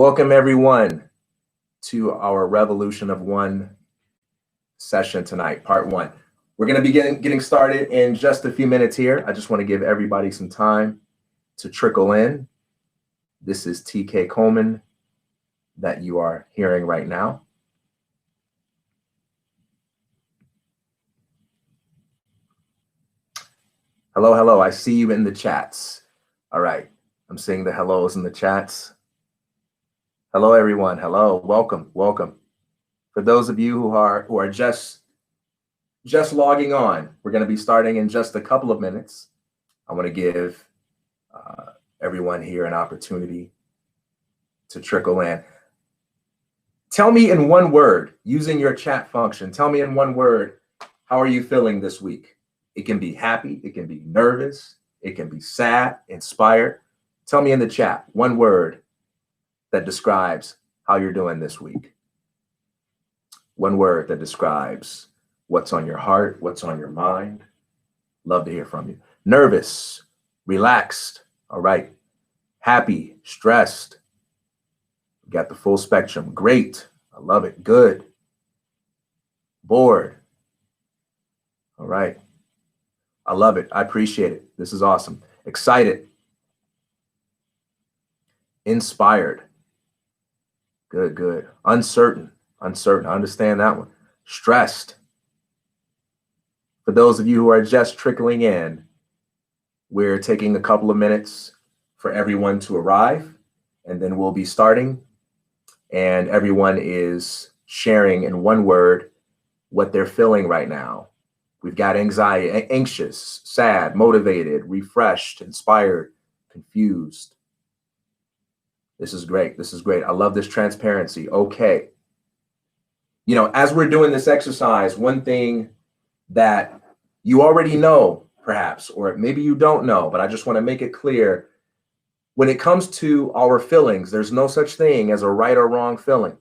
Welcome everyone to our Revolution of One session tonight, part one. We're going to be getting started in just a few minutes here. I just want to give everybody some time to trickle in. This is TK Coleman that you are hearing right now. Hello, hello. I see you in the chats. All right. I'm seeing the hellos in the chats. Hello, everyone. Hello. Welcome. Welcome. For those of you who are just logging on, we're going to be starting in just a couple of minutes. I want to give everyone here an opportunity to trickle in. Tell me in one word, using your chat function, tell me in one word, how are you feeling this week? It can be happy, it can be nervous, it can be sad, inspired. Tell me in the chat one word that describes how you're doing this week. One word that describes what's on your heart, what's on your mind. Love to hear from you. Nervous, relaxed, all right. Happy, stressed. Got the full spectrum. Great, I love it. Good. Bored. All right. I love it. I appreciate it. This is awesome. Excited. Inspired. Good, good. Uncertain. Uncertain. I understand that one. Stressed. For those of you who are just trickling in, we're taking a couple of minutes for everyone to arrive, and then we'll be starting. And everyone is sharing in one word what they're feeling right now. We've got anxiety, anxious, sad, motivated, refreshed, inspired, confused. This is great. This is great. I love this transparency. Okay. You know, as we're doing this exercise, one thing that you already know, perhaps, or maybe you don't know, but I just want to make it clear, when it comes to our feelings, there's no such thing as a right or wrong feeling.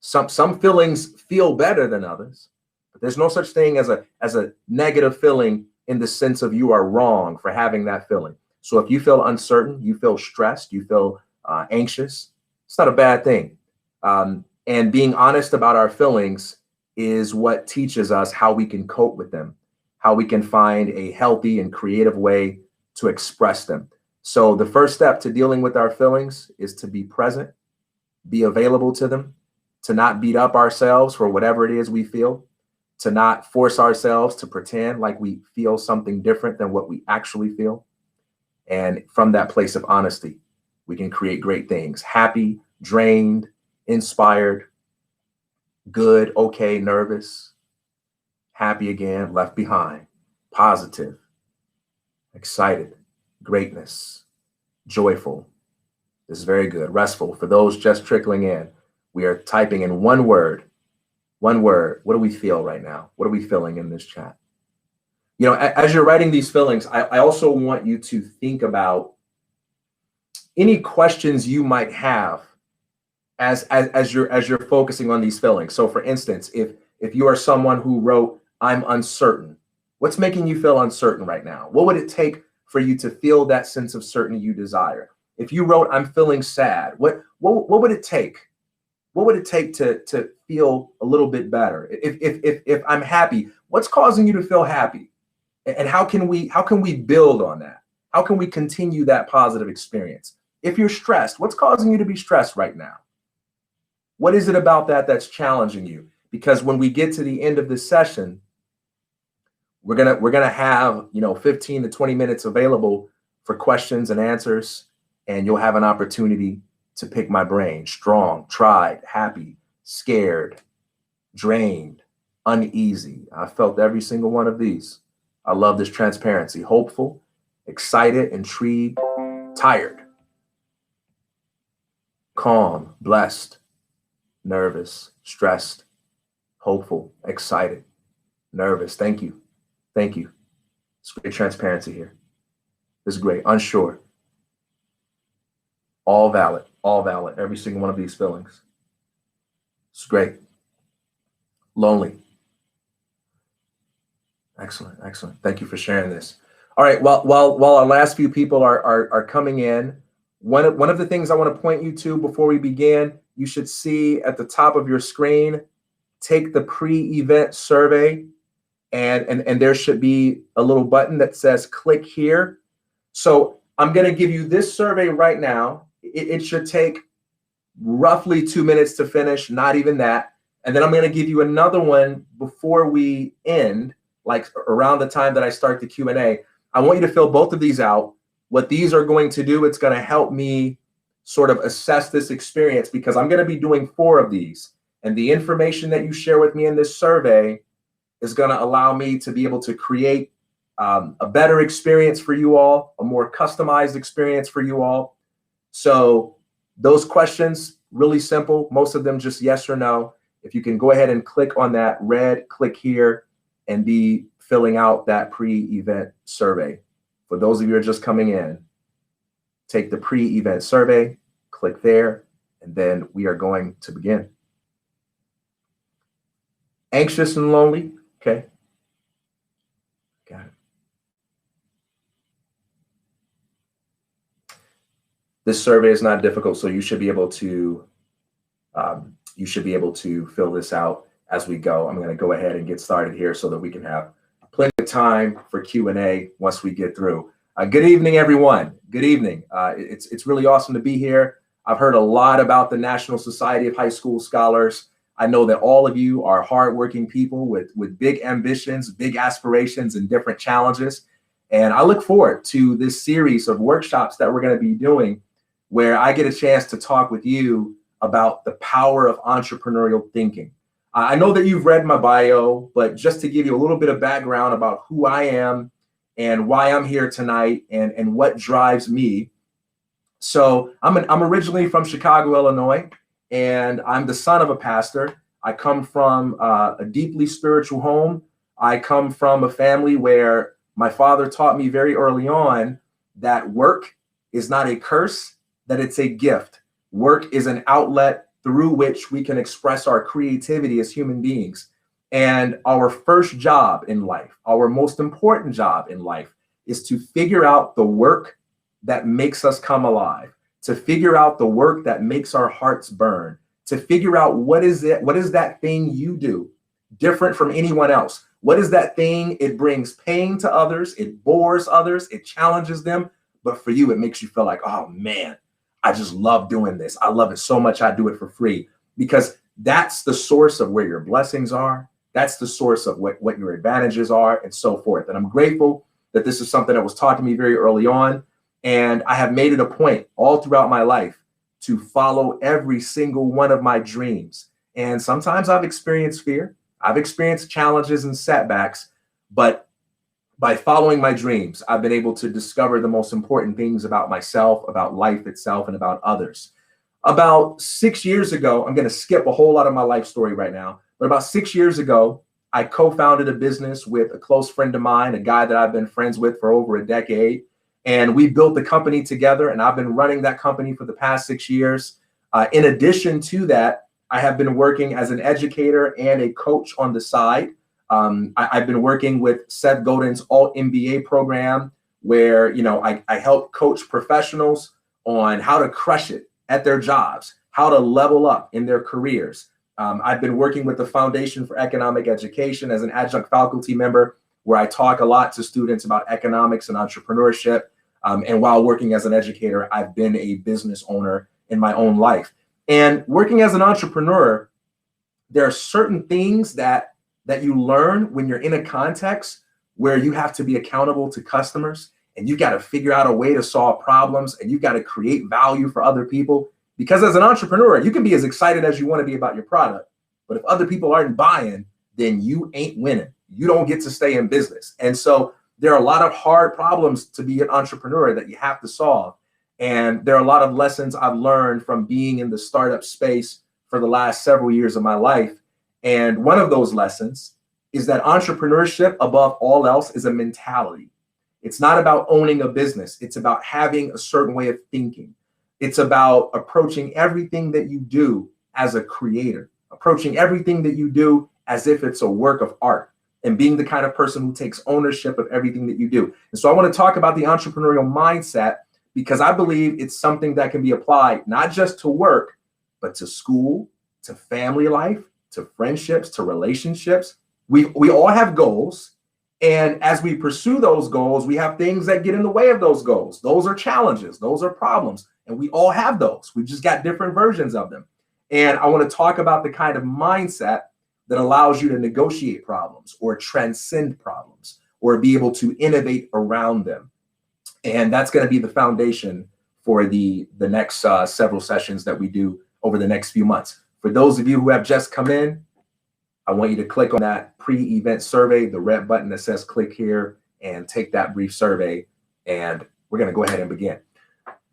Some feelings feel better than others, but there's no such thing as a negative feeling in the sense of you are wrong for having that feeling. So if you feel uncertain, you feel stressed, you feel anxious, it's not a bad thing. And being honest about our feelings is what teaches us how we can cope with them, how we can find a healthy and creative way to express them. So the first step to dealing with our feelings is to be present, be available to them, to not beat up ourselves for whatever it is we feel, to not force ourselves to pretend like we feel something different than what we actually feel. And from that place of honesty, we can create great things. Happy, drained, inspired, good, okay, nervous, happy again, left behind, positive, excited, greatness, joyful. This is very good. Restful. For those just trickling in, we are typing in one word. One word. What do we feel right now? What are we feeling in this chat? You know, as you're writing these feelings, I also want you to think about any questions you might have as you're focusing on these feelings. So for instance, if you are someone who wrote, I'm uncertain, what's making you feel uncertain right now? What would it take for you to feel that sense of certainty you desire? If you wrote, I'm feeling sad, what would it take? What would it take to feel a little bit better? If I'm happy, what's causing you to feel happy? And how can we build on that? How can we continue that positive experience? If you're stressed, what's causing you to be stressed right now? What is it about that that's challenging you? Because when we get to the end of this session, we're gonna have 15 to 20 minutes available for questions and answers, and you'll have an opportunity to pick my brain. Strong, tried, happy, scared, drained, uneasy. I felt every single one of these. I love this transparency. Hopeful, excited, intrigued, tired, calm, blessed, nervous, stressed, hopeful, excited, nervous. Thank you. Thank you. It's great transparency here. This is great. Unsure. All valid. All valid. Every single one of these feelings. It's great. Lonely. Excellent. Excellent. Thank you for sharing this. All right. While our last few people are coming in, One of the things I want to point you to before we begin, you should see at the top of your screen, take the pre-event survey, and there should be a little button that says click here. So I'm going to give you this survey right now. It should take roughly 2 minutes to finish, not even that. And then I'm going to give you another one before we end, like around the time that I start the Q&A. I want you to fill both of these out. What these are going to do, it's going to help me sort of assess this experience, because I'm going to be doing 4 of these. And the information that you share with me in this survey is going to allow me to be able to create a better experience for you all, a more customized experience for you all. So those questions, really simple, most of them just yes or no. If you can go ahead and click on that red click here and be filling out that pre-event survey. For those of you who are just coming in, take the pre-event survey, click there, and then we are going to begin. Anxious and lonely, okay. Got it. This survey is not difficult, so you should be able to fill this out as we go. I'm going to go ahead and get started here so that we can have plenty of time for Q&A once we get through. Good evening, everyone. Good evening. It's really awesome to be here. I've heard a lot about the National Society of High School Scholars. I know that all of you are hardworking people with big ambitions, big aspirations, and different challenges. And I look forward to this series of workshops that we're going to be doing, where I get a chance to talk with you about the power of entrepreneurial thinking. I know that you've read my bio, but just to give you a little bit of background about who I am and why I'm here tonight and what drives me. So I'm originally from Chicago, Illinois, and I'm the son of a pastor. I come from a deeply spiritual home. I come from a family where my father taught me very early on that work is not a curse, that it's a gift. Work is an outlet through which we can express our creativity as human beings. And our first job in life, our most important job in life, is to figure out the work that makes us come alive, to figure out the work that makes our hearts burn, to figure out what is that thing you do different from anyone else? What is that thing? It brings pain to others, it bores others, it challenges them, but for you, it makes you feel like, oh man, I just love doing this. I love it so much, I do it for free, because that's the source of where your blessings are. That's the source of what your advantages are, and so forth. And I'm grateful that this is something that was taught to me very early on. And I have made it a point all throughout my life to follow every single one of my dreams. And sometimes I've experienced fear. I've experienced challenges and setbacks, but by following my dreams, I've been able to discover the most important things about myself, about life itself, and about others. About 6 years ago, I'm going to skip a whole lot of my life story right now, but about 6 years ago, I co-founded a business with a close friend of mine, a guy that I've been friends with for over a decade. And we built the company together, and I've been running that company for the past 6 years. In addition to that, I have been working as an educator and a coach on the side. I've been working with Seth Godin's Alt-MBA program, where I help coach professionals on how to crush it at their jobs, how to level up in their careers. I've been working with the Foundation for Economic Education as an adjunct faculty member, where I talk a lot to students about economics and entrepreneurship. And while working as an educator, I've been a business owner in my own life. And working as an entrepreneur, there are certain things that you learn when you're in a context where you have to be accountable to customers, and you got to figure out a way to solve problems, and you got to create value for other people. Because as an entrepreneur, you can be as excited as you want to be about your product, but if other people aren't buying, then you ain't winning. You don't get to stay in business. And so there are a lot of hard problems to be an entrepreneur that you have to solve. And there are a lot of lessons I've learned from being in the startup space for the last several years of my life. And one of those lessons is that entrepreneurship, above all else, is a mentality. It's not about owning a business. It's about having a certain way of thinking. It's about approaching everything that you do as a creator, approaching everything that you do as if it's a work of art, and being the kind of person who takes ownership of everything that you do. And so I want to talk about the entrepreneurial mindset, because I believe it's something that can be applied not just to work, but to school, to family life, to friendships, to relationships. We all have goals. And as we pursue those goals, we have things that get in the way of those goals. Those are challenges. Those are problems. And we all have those. We've just got different versions of them. And I want to talk about the kind of mindset that allows you to negotiate problems or transcend problems or be able to innovate around them. And that's going to be the foundation for the next several sessions that we do over the next few months. For those of you who have just come in, I want you to click on that pre-event survey, the red button that says click here, and take that brief survey. And we're going to go ahead and begin.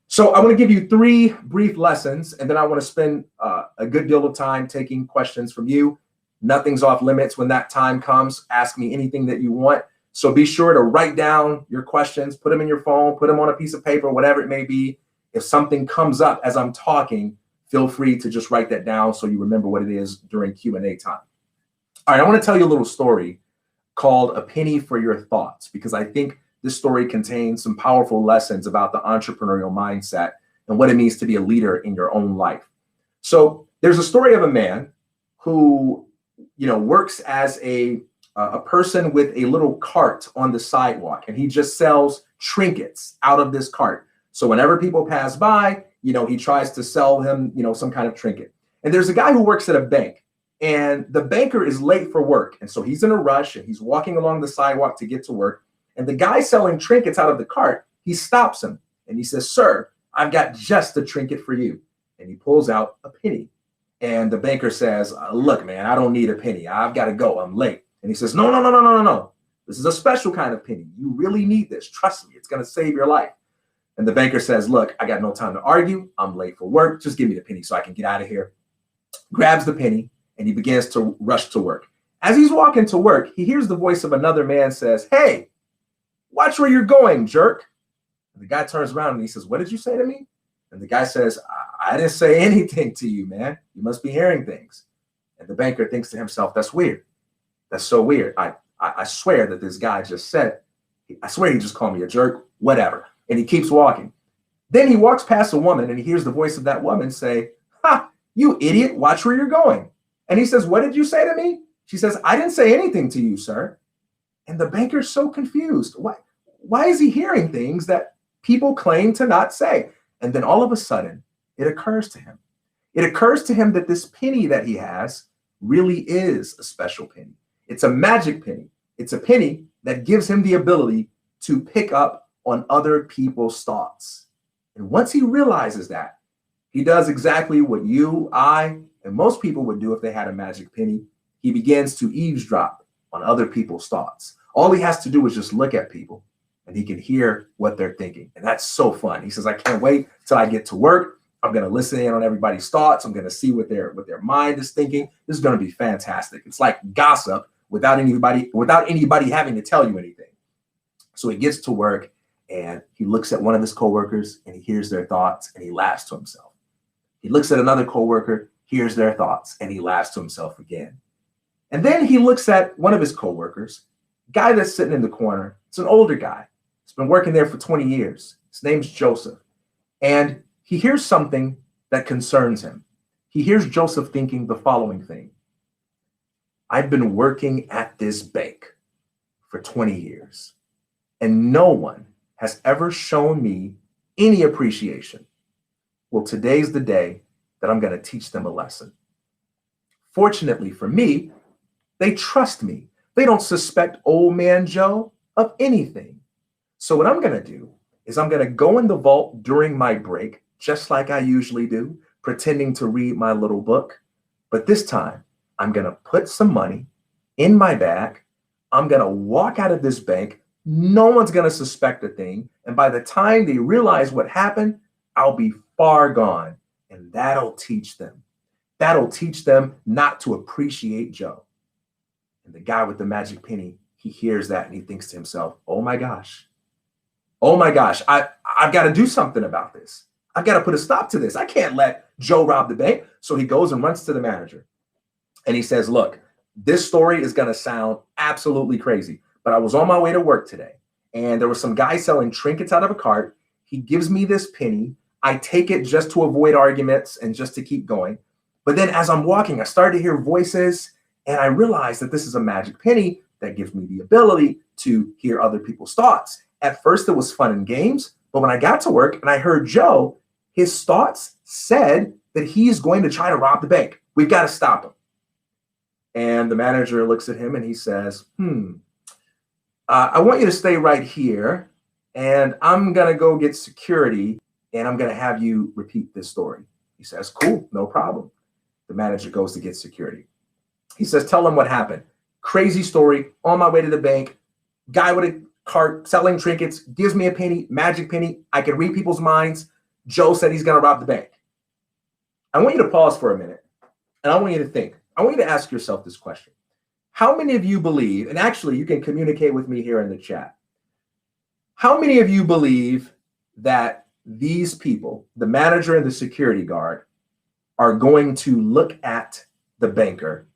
So I want to give you 3 brief lessons, and then I want to spend a good deal of time taking questions from you. Nothing's off limits when that time comes. Ask me anything that you want. So be sure to write down your questions, put them in your phone, put them on a piece of paper, whatever it may be. If something comes up as I'm talking, feel free to just write that down so you remember what it is during Q&A time. All right, I want to tell you a little story called A Penny for Your Thoughts, because I think this story contains some powerful lessons about the entrepreneurial mindset and what it means to be a leader in your own life. So there's a story of a man who, works as a person with a little cart on the sidewalk, and he just sells trinkets out of this cart. So whenever people pass by, he tries to sell them, some kind of trinket. And there's a guy who works at a bank, and the banker is late for work. And so he's in a rush and he's walking along the sidewalk to get to work. And the guy selling trinkets out of the cart, he stops him and he says, "Sir, I've got just a trinket for you." And he pulls out a penny. And the banker says, "Look, man, I don't need a penny. I've got to go. I'm late." And he says, No. This is a special kind of penny. You really need this. Trust me, it's going to save your life." And the banker says, "Look, I got no time to argue. I'm late for work. Just give me the penny so I can get out of here." Grabs the penny and he begins to rush to work. As he's walking to work, he hears the voice of another man says, "Hey, watch where you're going, jerk." And the guy turns around and he says, "What did you say to me?" And the guy says, I didn't say anything to you, man. You must be hearing things." And the banker thinks to himself, "That's weird. That's so weird. I swear that this guy just said, I swear he just called me a jerk, whatever." And he keeps walking. Then he walks past a woman and he hears the voice of that woman say, "Ha, you idiot, watch where you're going." And he says, "What did you say to me?" She says, "I didn't say anything to you, sir." And the banker's so confused. Why is he hearing things that people claim to not say? And then all of a sudden, it occurs to him. It occurs to him that this penny that he has really is a special penny. It's a magic penny. It's a penny that gives him the ability to pick up on other people's thoughts. And once he realizes that, he does exactly what you, I, and most people would do if they had a magic penny. He begins to eavesdrop on other people's thoughts. All he has to do is just look at people and he can hear what they're thinking. And that's so fun. He says, "I can't wait till I get to work. I'm going to listen in on everybody's thoughts. I'm going to see what their mind is thinking. This is going to be fantastic." It's like gossip without anybody having to tell you anything. So he gets to work and he looks at one of his coworkers and he hears their thoughts and he laughs to himself. He looks at another coworker, hears their thoughts, and he laughs to himself again. And then he looks at one of his coworkers, guy that's sitting in the corner. It's an older guy. He's been working there for 20 years. His name's Joseph. And he hears something that concerns him. He hears Joseph thinking the following thing: "I've been working at this bank for 20 years, and no one has ever shown me any appreciation. Well, today's the day that I'm going to teach them a lesson. Fortunately for me, they trust me. They don't suspect old man Joe of anything. So what I'm going to do is I'm going to go in the vault during my break, just like I usually do, pretending to read my little book. But this time, I'm going to put some money in my bag. I'm going to walk out of this bank. No one's going to suspect a thing. And by the time they realize what happened, I'll be far gone. And that'll teach them. That'll teach them not to appreciate Joe." And the guy with the magic penny, he hears that and he thinks to himself, oh my gosh, I've got to do something about this. I've got to put a stop to this. I can't let Joe rob the bank. So he goes and runs to the manager. And he says, "Look, this story is going to sound absolutely crazy, but I was on my way to work today and there was some guy selling trinkets out of a cart. He gives me this penny. I take it just to avoid arguments and just to keep going. But then as I'm walking, I start to hear voices, and I realize that this is a magic penny that gives me the ability to hear other people's thoughts. At first, it was fun and games, but when I got to work and I heard Joe, his thoughts said that he's going to try to rob the bank. We've got to stop him. And the manager looks at him and he says, I want you to stay right here, and I'm going to go get security, and I'm going to have you repeat this story. He says, cool, no problem. The manager goes to get security. He says, tell them what happened. Crazy story. On my way to the bank, guy with a cart selling trinkets gives me a penny, magic penny. I can read people's minds. Joe said he's going to rob the bank. I want you to pause for a minute, and I want you to think. I want you to ask yourself this question. How many of you believe, and actually you can communicate with me here in the chat, how many of you believe that these people, the manager and the security guard, are going to look at the banker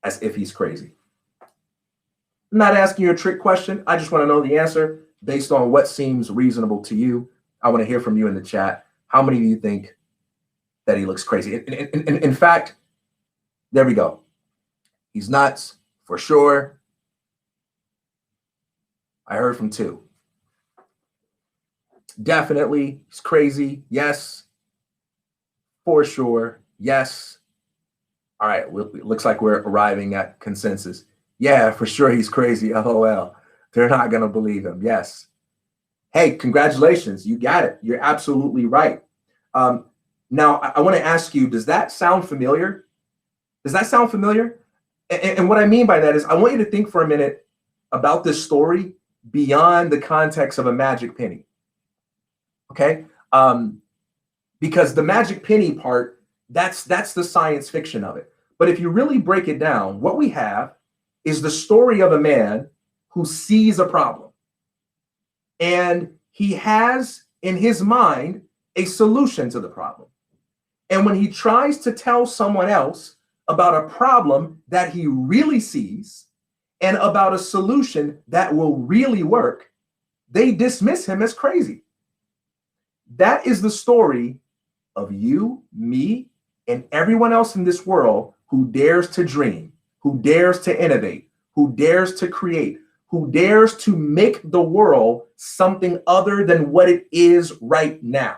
as if he's crazy? I'm not asking you a trick question. I just want to know the answer based on what seems reasonable to you. I want to hear from you in the chat. How many of you think that he looks crazy? In fact, there we go. He's nuts, for sure. I heard from 2. Definitely, he's crazy. Yes. For sure. Yes. All right, it looks like we're arriving at consensus. Yeah, for sure he's crazy. LOL. They're not going to believe him. Yes. Hey, congratulations. You got it. You're absolutely right. Now, I want to ask you, does that sound familiar? Does that sound familiar? And what I mean by that is I want you to think for a minute about this story beyond the context of a magic penny. Okay? Because the magic penny part, that's the science fiction of it. But if you really break it down, what we have is the story of a man who sees a problem. And he has in his mind a solution to the problem. And when he tries to tell someone else about a problem that he really sees and about a solution that will really work, they dismiss him as crazy. That is the story of you, me, and everyone else in this world who dares to dream, who dares to innovate, who dares to create, who dares to make the world something other than what it is right now.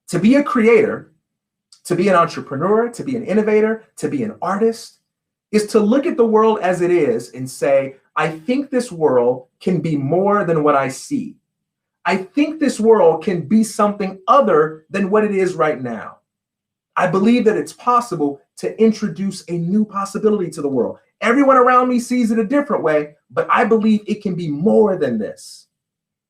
To be a creator, to be an entrepreneur, to be an innovator, to be an artist, is to look at the world as it is and say, I think this world can be more than what I see. I think this world can be something other than what it is right now. I believe that it's possible to introduce a new possibility to the world. Everyone around me sees it a different way, but I believe it can be more than this.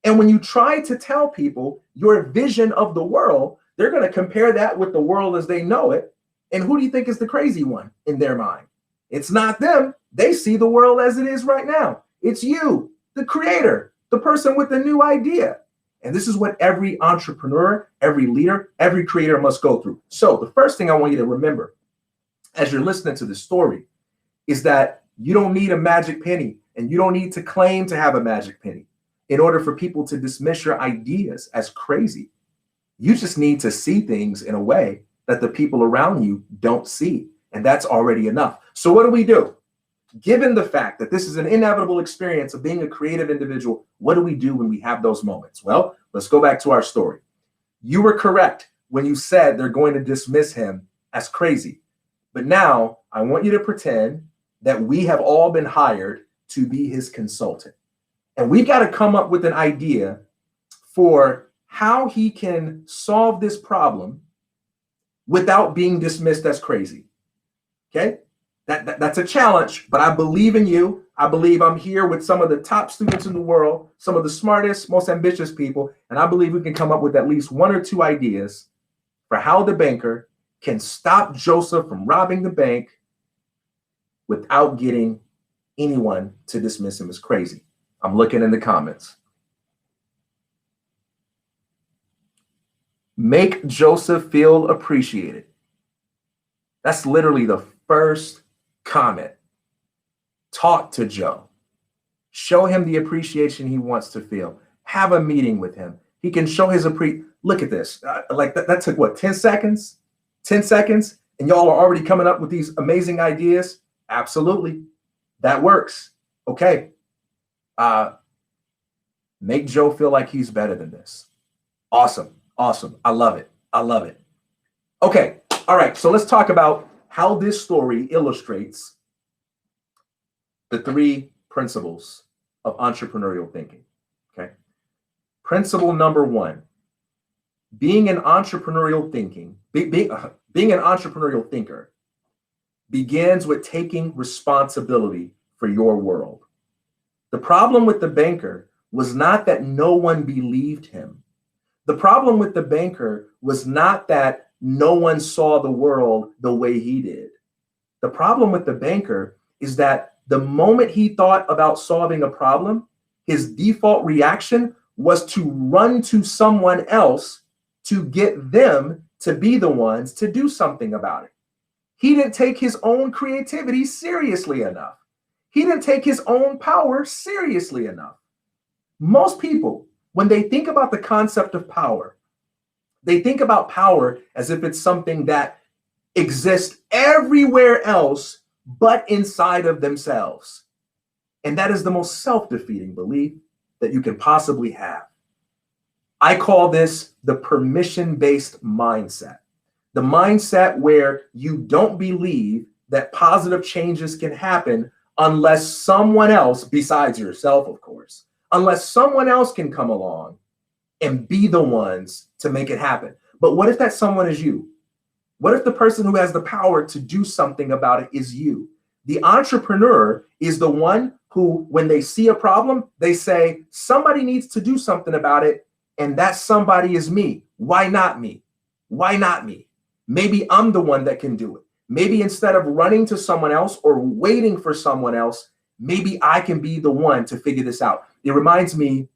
And when you try to tell people your vision of the world, they're going to compare that with the world as they know it. And who do you think is the crazy one in their mind? It's not them. They see the world as it is right now. It's you, the creator, the person with the new idea. And this is what every entrepreneur, every leader, every creator must go through. So the first thing I want you to remember as you're listening to this story is that you don't need a magic penny, and you don't need to claim to have a magic penny in order for people to dismiss your ideas as crazy. You just need to see things in a way that the people around you don't see. And that's already enough. So what do? Given the fact that this is an inevitable experience of being a creative individual, what do we do when we have those moments? Well, let's go back to our story. You were correct when you said they're going to dismiss him as crazy. But now I want you to pretend that we have all been hired to be his consultant. And we've got to come up with an idea for how he can solve this problem without being dismissed as crazy. Okay? That's a challenge, but I believe in you. I believe I'm here with some of the top students in the world, some of the smartest, most ambitious people, and I believe we can come up with at least 1 or 2 ideas for how the banker can stop Joseph from robbing the bank without getting anyone to dismiss him as crazy. I'm looking in the comments. Make Joseph feel appreciated. That's literally the first comment. Talk to Joe. Show him the appreciation he wants to feel. Have a meeting with him. He can show his look at this. Like that took what, 10 seconds? 10 seconds? And y'all are already coming up with these amazing ideas? Absolutely. That works. Okay. Make Joe feel like he's better than this. Awesome. Awesome. I love it. I love it. Okay. All right. So let's talk about how this story illustrates the 3 principles of entrepreneurial thinking. Okay. Principle number 1, being an entrepreneurial thinking, being an entrepreneurial thinker begins with taking responsibility for your world. The problem with the banker was not that no one believed him. The problem with the banker was not that no one saw the world the way he did. The problem with the banker is that the moment he thought about solving a problem, his default reaction was to run to someone else to get them to be the ones to do something about it. He didn't take his own creativity seriously enough. He didn't take his own power seriously enough. Most people, when they think about the concept of power, they think about power as if it's something that exists everywhere else but inside of themselves. And that is the most self-defeating belief that you can possibly have. I call this the permission-based mindset. The mindset where you don't believe that positive changes can happen unless someone else, besides yourself, of course, unless someone else can come along and be the ones to make it happen. But what if that someone is you? What if the person who has the power to do something about it is you? The entrepreneur is the one who, when they see a problem, they say, somebody needs to do something about it, and that somebody is me. Why not me? Why not me? Maybe I'm the one that can do it. Maybe instead of running to someone else or waiting for someone else, maybe I can be the one to figure this out. It reminds me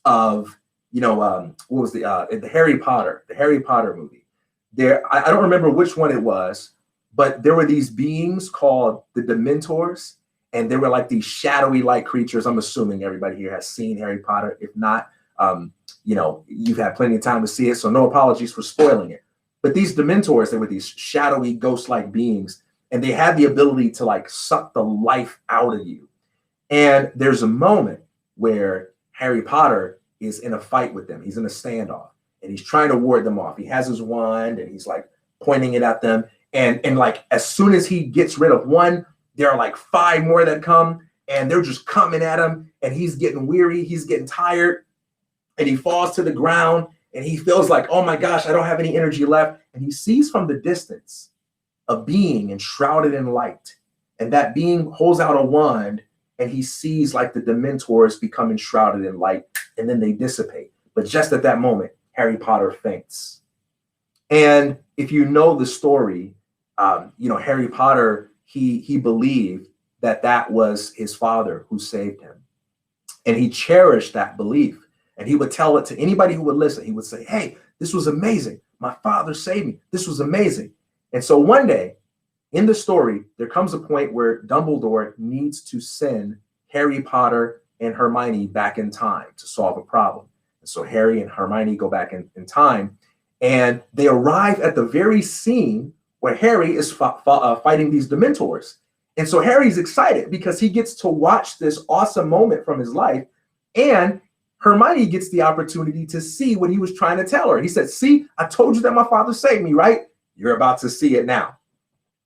of, what was the Harry Potter movie. I don't remember which one it was, but there were these beings called the Dementors, and they were like these shadowy like creatures. I'm assuming everybody here has seen Harry Potter. If not, you've had plenty of time to see it, so no apologies for spoiling it. But these Dementors, they were these shadowy ghost-like beings, and they had the ability to like suck the life out of you. And there's a moment where Harry Potter is in a fight with them. He's in a standoff, and he's trying to ward them off. He has his wand, and he's like pointing it at them. And like as soon as he gets rid of one, there are like 5 more that come, and they're just coming at him, and he's getting weary, he's getting tired, and he falls to the ground, and he feels like, oh my gosh, I don't have any energy left. And he sees from the distance a being enshrouded in light, and that being holds out a wand, and he sees like the Dementors become enshrouded in light, and then they dissipate. But just at that moment, Harry Potter faints. And if you know the story, Harry Potter, he believed that was his father who saved him. And he cherished that belief. And he would tell it to anybody who would listen. He would say, hey, this was amazing. My father saved me. This was amazing. And so one day in the story, there comes a point where Dumbledore needs to send Harry Potter and Hermione back in time to solve a problem. And so Harry and Hermione go back in time, and they arrive at the very scene where Harry is fighting these Dementors. And so Harry's excited because he gets to watch this awesome moment from his life, and Hermione gets the opportunity to see what he was trying to tell her. He said, see, I told you that my father saved me, right? You're about to see it now.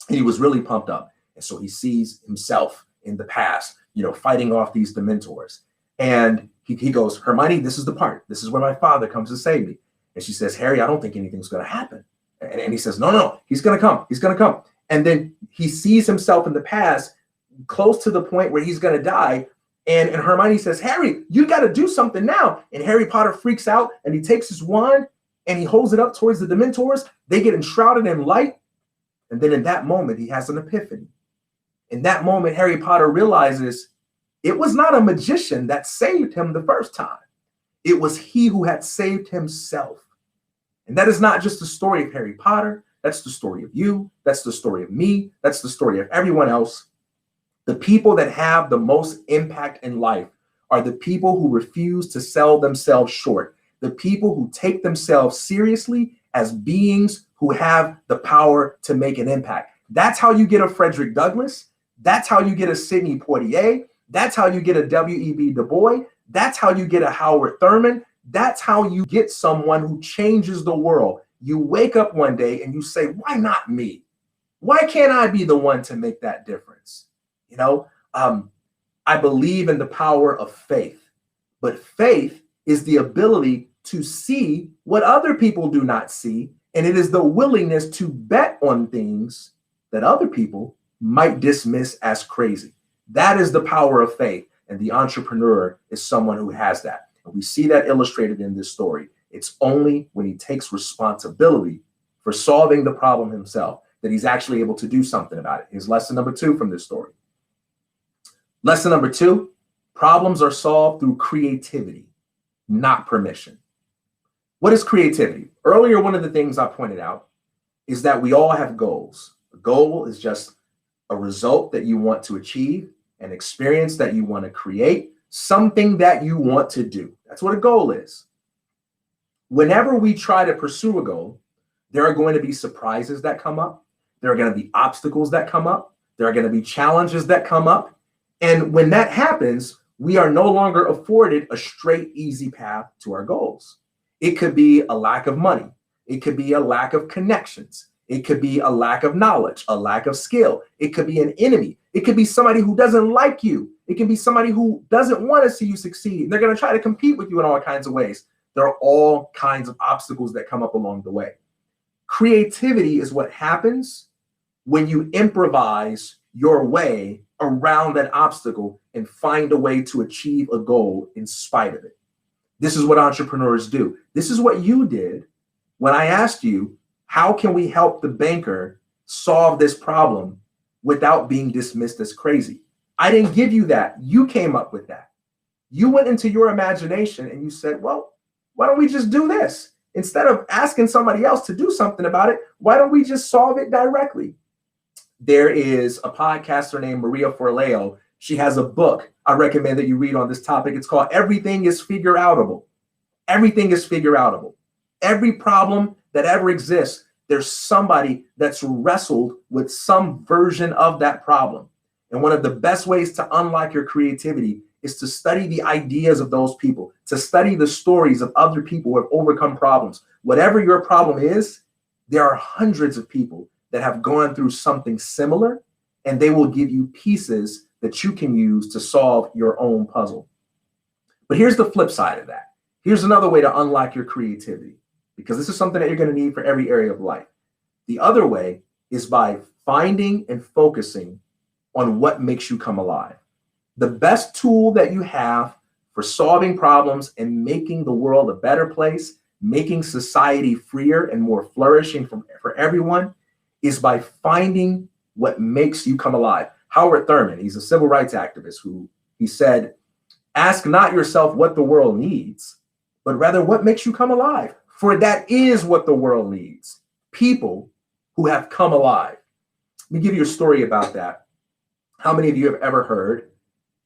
And he was really pumped up. And so he sees himself in the past, fighting off these Dementors. And he goes, Hermione, this is the part. This is where my father comes to save me. And she says, Harry, I don't think anything's going to happen. And he says, no, he's going to come. He's going to come. And then he sees himself in the past, close to the point where he's going to die. And Hermione says, Harry, you got to do something now. And Harry Potter freaks out, and he takes his wand and he holds it up towards the Dementors. They get enshrouded in light. And then in that moment, he has an epiphany. In that moment, Harry Potter realizes it was not a magician that saved him the first time. It was he who had saved himself. And that is not just the story of Harry Potter. That's the story of you. That's the story of me. That's the story of everyone else. The people that have the most impact in life are the people who refuse to sell themselves short. the people who take themselves seriously as beings who have the power to make an impact. That's how you get a Frederick Douglass. That's how you get a Sidney Poitier. That's how you get a W.E.B. Du Bois. That's how you get a Howard Thurman. That's how you get someone who changes the world. You wake up one day and you say, why not me? Why can't I be the one to make that difference? You know, I believe in the power of faith, but faith is the ability to see what other people do not see. And it is the willingness to bet on things that other people might dismiss as crazy. That is the power of faith. And the entrepreneur is someone who has that. And we see that illustrated in this story. It's only when he takes responsibility for solving the problem himself that he's actually able to do something about it. Here's lesson number 2 from this story. Lesson number 2, problems are solved through creativity, not permission. What is creativity? Earlier, one of the things I pointed out is that we all have goals. A goal is just a result that you want to achieve, an experience that you want to create, something that you want to do. That's what a goal is. Whenever we try to pursue a goal, there are going to be surprises that come up. There are going to be obstacles that come up. There are going to be challenges that come up. And when that happens, we are no longer afforded a straight, easy path to our goals. It could be a lack of money. It could be a lack of connections. It could be a lack of knowledge, a lack of skill. It could be an enemy. It could be somebody who doesn't like you. It can be somebody who doesn't want to see you succeed. They're going to try to compete with you in all kinds of ways. There are all kinds of obstacles that come up along the way. Creativity is what happens when you improvise your way around that obstacle and find a way to achieve a goal in spite of it. This is what entrepreneurs do. This is what you did when I asked you, how can we help the banker solve this problem without being dismissed as crazy? I didn't give you that. You came up with that. You went into your imagination and you said, well, why don't we just do this? Instead of asking somebody else to do something about it, why don't we just solve it directly? There is a podcaster named Maria Forleo. She has a book I recommend that you read on this topic. It's called Everything is Figure Outable. Everything is figure outable. Every problem that ever exists, there's somebody that's wrestled with some version of that problem. And one of the best ways to unlock your creativity is to study the ideas of those people, to study the stories of other people who have overcome problems. Whatever your problem is, there are hundreds of people that have gone through something similar, and they will give you pieces that you can use to solve your own puzzle. But here's the flip side of that. Here's another way to unlock your creativity, because this is something that you're going to need for every area of life. The other way is by finding and focusing on what makes you come alive. The best tool that you have for solving problems and making the world a better place, making society freer and more flourishing for everyone, is by finding what makes you come alive. Howard Thurman, he's a civil rights activist he said, ask not yourself what the world needs, but rather what makes you come alive. For that is what the world needs. People who have come alive. Let me give you a story about that. How many of you have ever heard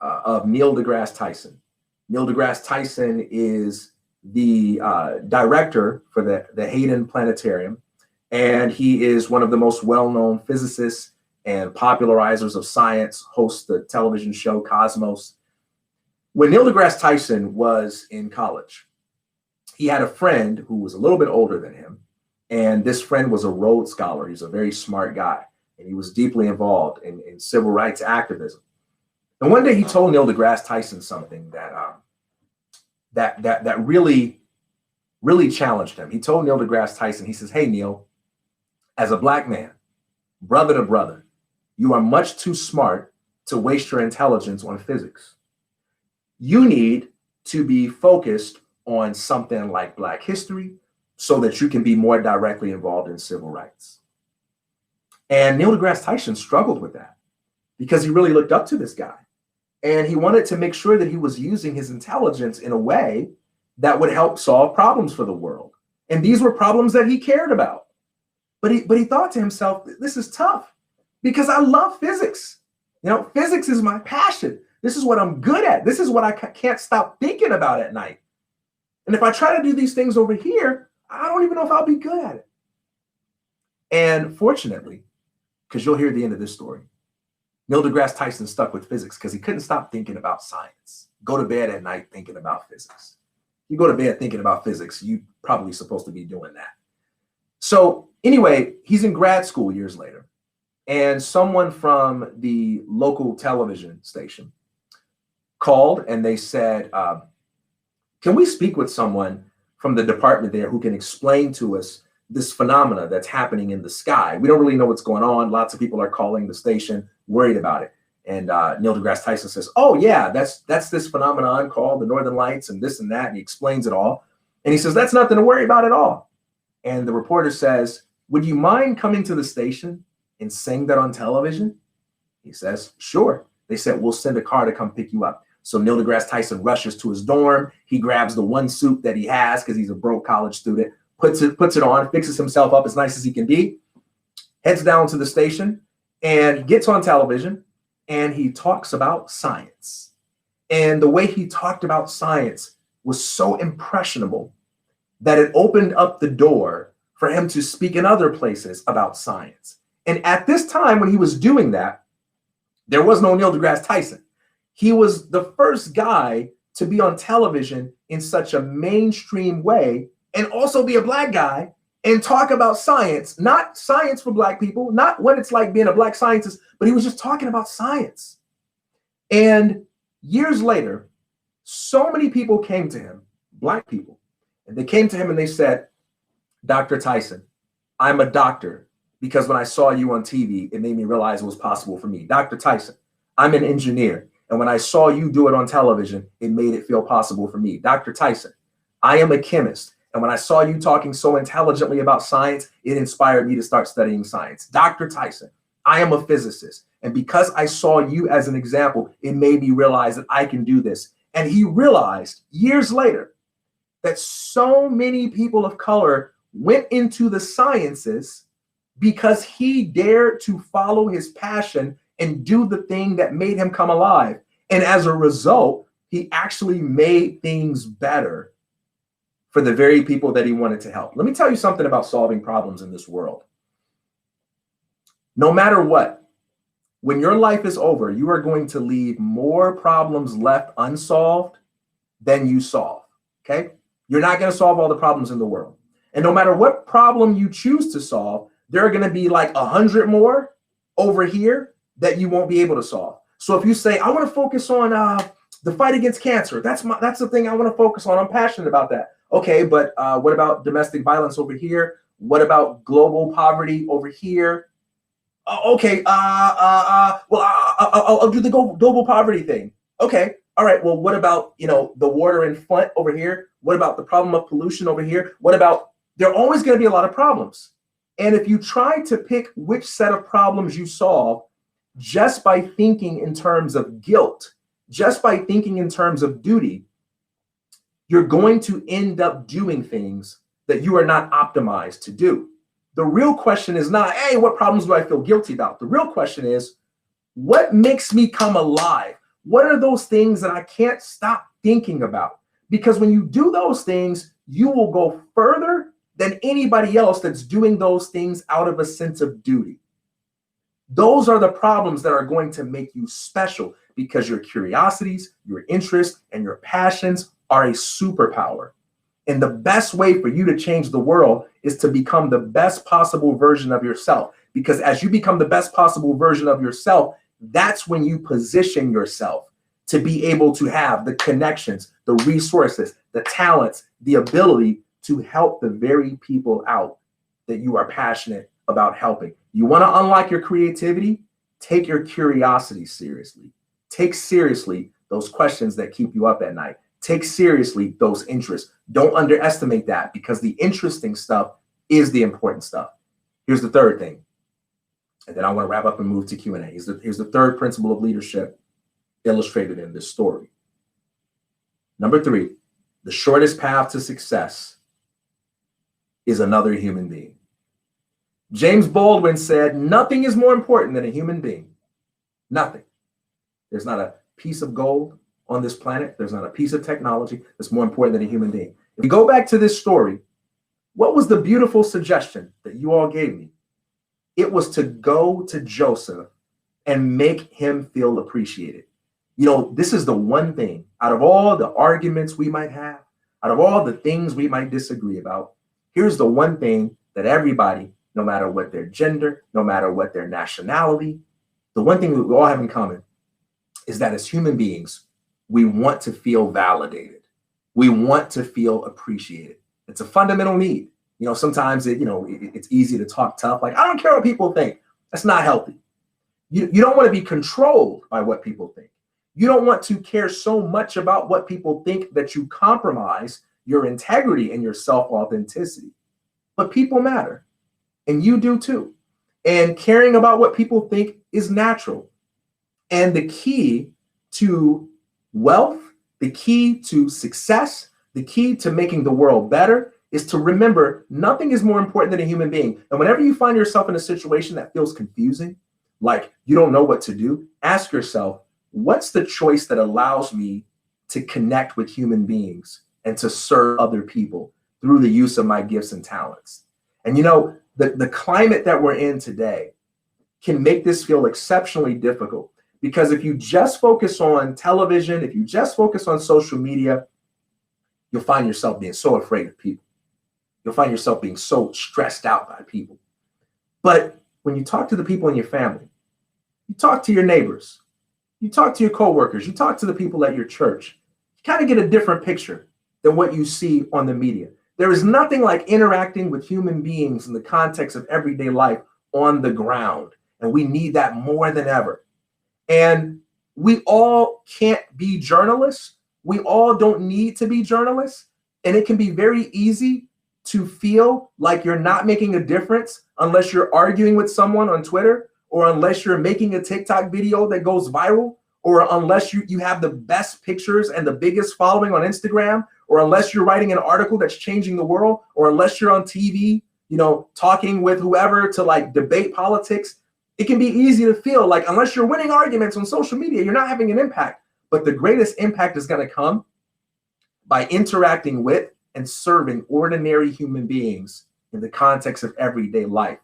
of Neil deGrasse Tyson? Neil deGrasse Tyson is the director for the Hayden Planetarium, and he is one of the most well-known physicists and popularizers of science, hosts the television show Cosmos. When Neil deGrasse Tyson was in college, he had a friend who was a little bit older than him, and this friend was a Rhodes Scholar. He's a very smart guy, and he was deeply involved in civil rights activism. And one day he told Neil deGrasse Tyson something that really challenged him. He told Neil deGrasse Tyson, he says, hey, Neil, as a black man, brother to brother, you are much too smart to waste your intelligence on physics. You need to be focused on something like Black history so that you can be more directly involved in civil rights. And Neil deGrasse Tyson struggled with that because he really looked up to this guy. And he wanted to make sure that he was using his intelligence in a way that would help solve problems for the world. And these were problems that he cared about. But he thought to himself, this is tough because I love physics. You know, physics is my passion. This is what I'm good at. This is what I can't stop thinking about at night. And if I try to do these things over here, I don't even know if I'll be good at it. And fortunately, because you'll hear the end of this story, Neil deGrasse Tyson stuck with physics because he couldn't stop thinking about science. Go to bed at night thinking about physics. You go to bed thinking about physics, you're probably supposed to be doing that. So anyway, he's in grad school years later, and someone from the local television station called and they said, can we speak with someone from the department there who can explain to us this phenomena that's happening in the sky? We don't really know what's going on. Lots of people are calling the station worried about it. And Neil deGrasse Tyson says, oh yeah, that's this phenomenon called the Northern Lights and this and that. And he explains it all. And he says, that's nothing to worry about at all. And the reporter says, would you mind coming to the station and saying that on television? He says, sure. They said, we'll send a car to come pick you up. So Neil deGrasse Tyson rushes to his dorm. He grabs the one suit that he has because he's a broke college student, puts it on, fixes himself up as nice as he can be, heads down to the station and gets on television, and he talks about science. And the way he talked about science was so impressionable that it opened up the door for him to speak in other places about science. And at this time, when he was doing that, there was no Neil deGrasse Tyson. He was the first guy to be on television in such a mainstream way and also be a black guy and talk about science, not science for black people, not what it's like being a black scientist, but he was just talking about science. And years later, so many people came to him, black people, and they came to him and they said, Dr. Tyson, I'm a doctor because when I saw you on TV, it made me realize it was possible for me. Dr. Tyson, I'm an engineer. And when I saw you do it on television, it made it feel possible for me. Dr. Tyson, I am a chemist. And when I saw you talking so intelligently about science, it inspired me to start studying science. Dr. Tyson, I am a physicist. And because I saw you as an example, it made me realize that I can do this. And he realized years later that so many people of color went into the sciences because he dared to follow his passion and do the thing that made him come alive. And as a result, he actually made things better for the very people that he wanted to help. Let me tell you something about solving problems in this world. No matter what, when your life is over, you are going to leave more problems left unsolved than you solve, okay? You're not going to solve all the problems in the world. And no matter what problem you choose to solve, there are going to be like 100 more over here that you won't be able to solve. So if you say, I want to focus on the fight against cancer, that's the thing I want to focus on. I'm passionate about that. Okay, but what about domestic violence over here? What about global poverty over here? Okay, I'll do the global poverty thing. Okay, all right. Well, what about the water in Flint over here? What about the problem of pollution over here? What about? There are always going to be a lot of problems, and if you try to pick which set of problems you solve just by thinking in terms of guilt, just by thinking in terms of duty, you're going to end up doing things that you are not optimized to do. The real question is not, hey, what problems do I feel guilty about? The real question is, what makes me come alive? What are those things that I can't stop thinking about? Because when you do those things, you will go further than anybody else that's doing those things out of a sense of duty. Those are the problems that are going to make you special because your curiosities, your interests, and your passions are a superpower. And the best way for you to change the world is to become the best possible version of yourself. Because as you become the best possible version of yourself, that's when you position yourself to be able to have the connections, the resources, the talents, the ability to help the very people out that you are passionate about helping. You want to unlock your creativity? Take your curiosity seriously. Take seriously those questions that keep you up at night. Take seriously those interests. Don't underestimate that because the interesting stuff is the important stuff. Here's the third thing. And then I want to wrap up and move to Q&A. Here's the third principle of leadership illustrated in this story. Number 3, the shortest path to success is another human being. James Baldwin said, nothing is more important than a human being. Nothing. There's not a piece of gold on this planet. There's not a piece of technology that's more important than a human being. If we go back to this story, what was the beautiful suggestion that you all gave me? It was to go to Joseph and make him feel appreciated. You know, this is the one thing out of all the arguments we might have, out of all the things we might disagree about, here's the one thing that everybody, no matter what their gender, no matter what their nationality, the one thing that we all have in common is that as human beings, we want to feel validated. We want to feel appreciated. It's a fundamental need. You know, sometimes it's easy to talk tough, like, I don't care what people think. That's not healthy. You don't want to be controlled by what people think. You don't want to care so much about what people think that you compromise your integrity and your self-authenticity. But people matter, and you do too. And caring about what people think is natural. And the key to wealth, the key to success, the key to making the world better is to remember nothing is more important than a human being. And whenever you find yourself in a situation that feels confusing, like you don't know what to do, ask yourself, what's the choice that allows me to connect with human beings and to serve other people through the use of my gifts and talents? And you know, the climate that we're in today can make this feel exceptionally difficult, because if you just focus on television, if you just focus on social media, you'll find yourself being so afraid of people. You'll find yourself being so stressed out by people. But when you talk to the people in your family, you talk to your neighbors, you talk to your coworkers, you talk to the people at your church, you kind of get a different picture than what you see on the media. There is nothing like interacting with human beings in the context of everyday life on the ground. And we need that more than ever. And we all can't be journalists. We all don't need to be journalists. And it can be very easy to feel like you're not making a difference unless you're arguing with someone on Twitter, or unless you're making a TikTok video that goes viral, or unless you have the best pictures and the biggest following on Instagram, or unless you're writing an article that's changing the world, or unless you're on TV, you know, talking with whoever to like debate politics. It can be easy to feel like unless you're winning arguments on social media, you're not having an impact. But the greatest impact is going to come by interacting with and serving ordinary human beings in the context of everyday life.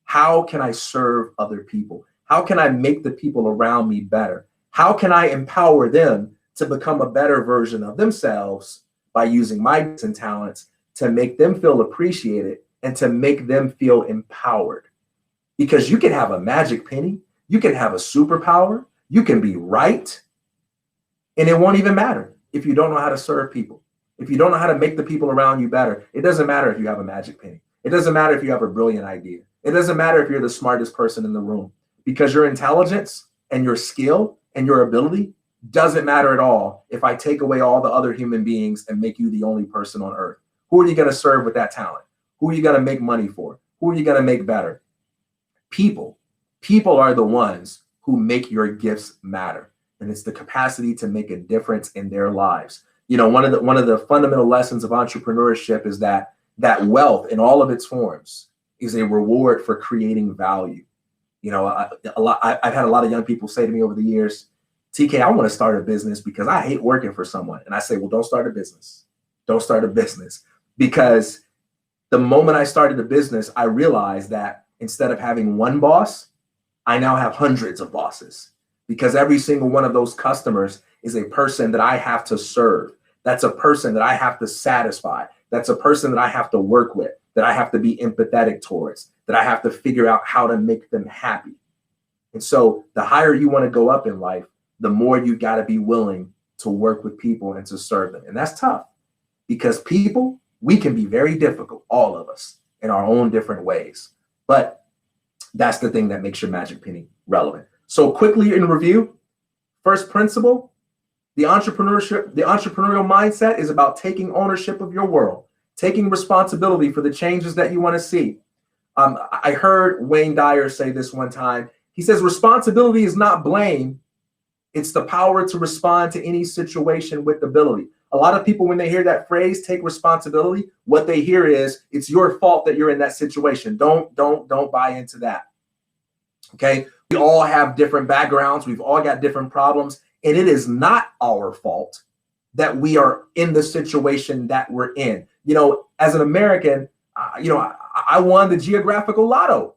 How can I serve other people? How can I make the people around me better? How can I empower them to become a better version of themselves by using my gifts and talents to make them feel appreciated and to make them feel empowered? Because you can have a magic penny, you can have a superpower, you can be right, and it won't even matter if you don't know how to serve people. If you don't know how to make the people around you better, it doesn't matter if you have a magic penny. It doesn't matter if you have a brilliant idea. It doesn't matter if you're the smartest person in the room, because your intelligence and your skill and your ability doesn't matter at all if I take away all the other human beings and make you the only person on earth. Who are you going to serve with that talent? Who are you going to make money for? Who are you going to make better? People. People are the ones who make your gifts matter. And it's the capacity to make a difference in their lives. You know, one of the fundamental lessons of entrepreneurship is that wealth in all of its forms is a reward for creating value. You know, I've had a lot of young people say to me over the years, TK, I want to start a business because I hate working for someone. And I say, well, don't start a business. Don't start a business. Because the moment I started a business, I realized that instead of having one boss, I now have hundreds of bosses, because every single one of those customers is a person that I have to serve. That's a person that I have to satisfy. That's a person that I have to work with, that I have to be empathetic towards, that I have to figure out how to make them happy. And so the higher you want to go up in life, the more you got to be willing to work with people and to serve them. And that's tough, because people, we can be very difficult, all of us, in our own different ways. But that's the thing that makes your magic penny relevant. So quickly in review, first principle, the entrepreneurial mindset is about taking ownership of your world, taking responsibility for the changes that you want to see. I heard Wayne Dyer say this one time. He says, responsibility is not blame. It's the power to respond to any situation with ability. A lot of people, when they hear that phrase, take responsibility, what they hear is, it's your fault that you're in that situation. Don't buy into that. Okay. We all have different backgrounds. We've all got different problems, and it is not our fault that we are in the situation that we're in. You know, as an American, I won the geographical lotto.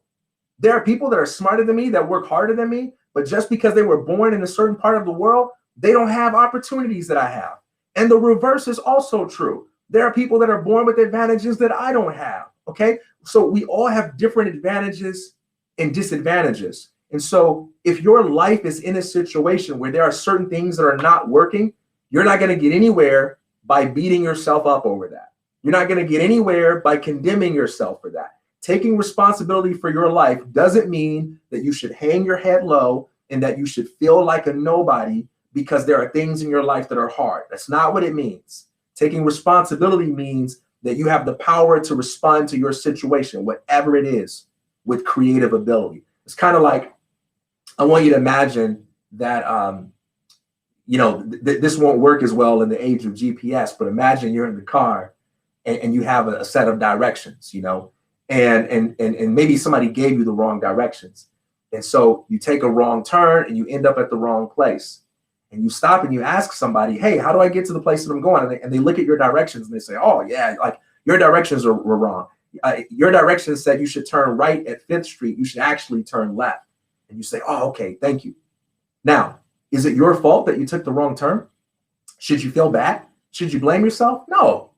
There are people that are smarter than me, that work harder than me, but just because they were born in a certain part of the world, they don't have opportunities that I have. And the reverse is also true. There are people that are born with advantages that I don't have. Okay. So we all have different advantages and disadvantages. And so if your life is in a situation where there are certain things that are not working, you're not going to get anywhere by beating yourself up over that. You're not going to get anywhere by condemning yourself for that. Taking responsibility for your life doesn't mean that you should hang your head low and that you should feel like a nobody because there are things in your life that are hard. That's not what it means. Taking responsibility means that you have the power to respond to your situation, whatever it is, with creative ability. It's kind of like, I want you to imagine that, this won't work as well in the age of GPS, but imagine you're in the car and you have a set of directions, and maybe somebody gave you the wrong directions. And so you take a wrong turn and you end up at the wrong place. And you stop and you ask somebody, hey, how do I get to the place that I'm going? And they look at your directions and they say, oh, yeah, like your directions were wrong. Your directions said you should turn right at 5th Street. You should actually turn left. And you say, oh, okay, thank you. Now, is it your fault that you took the wrong turn? Should you feel bad? Should you blame yourself? No.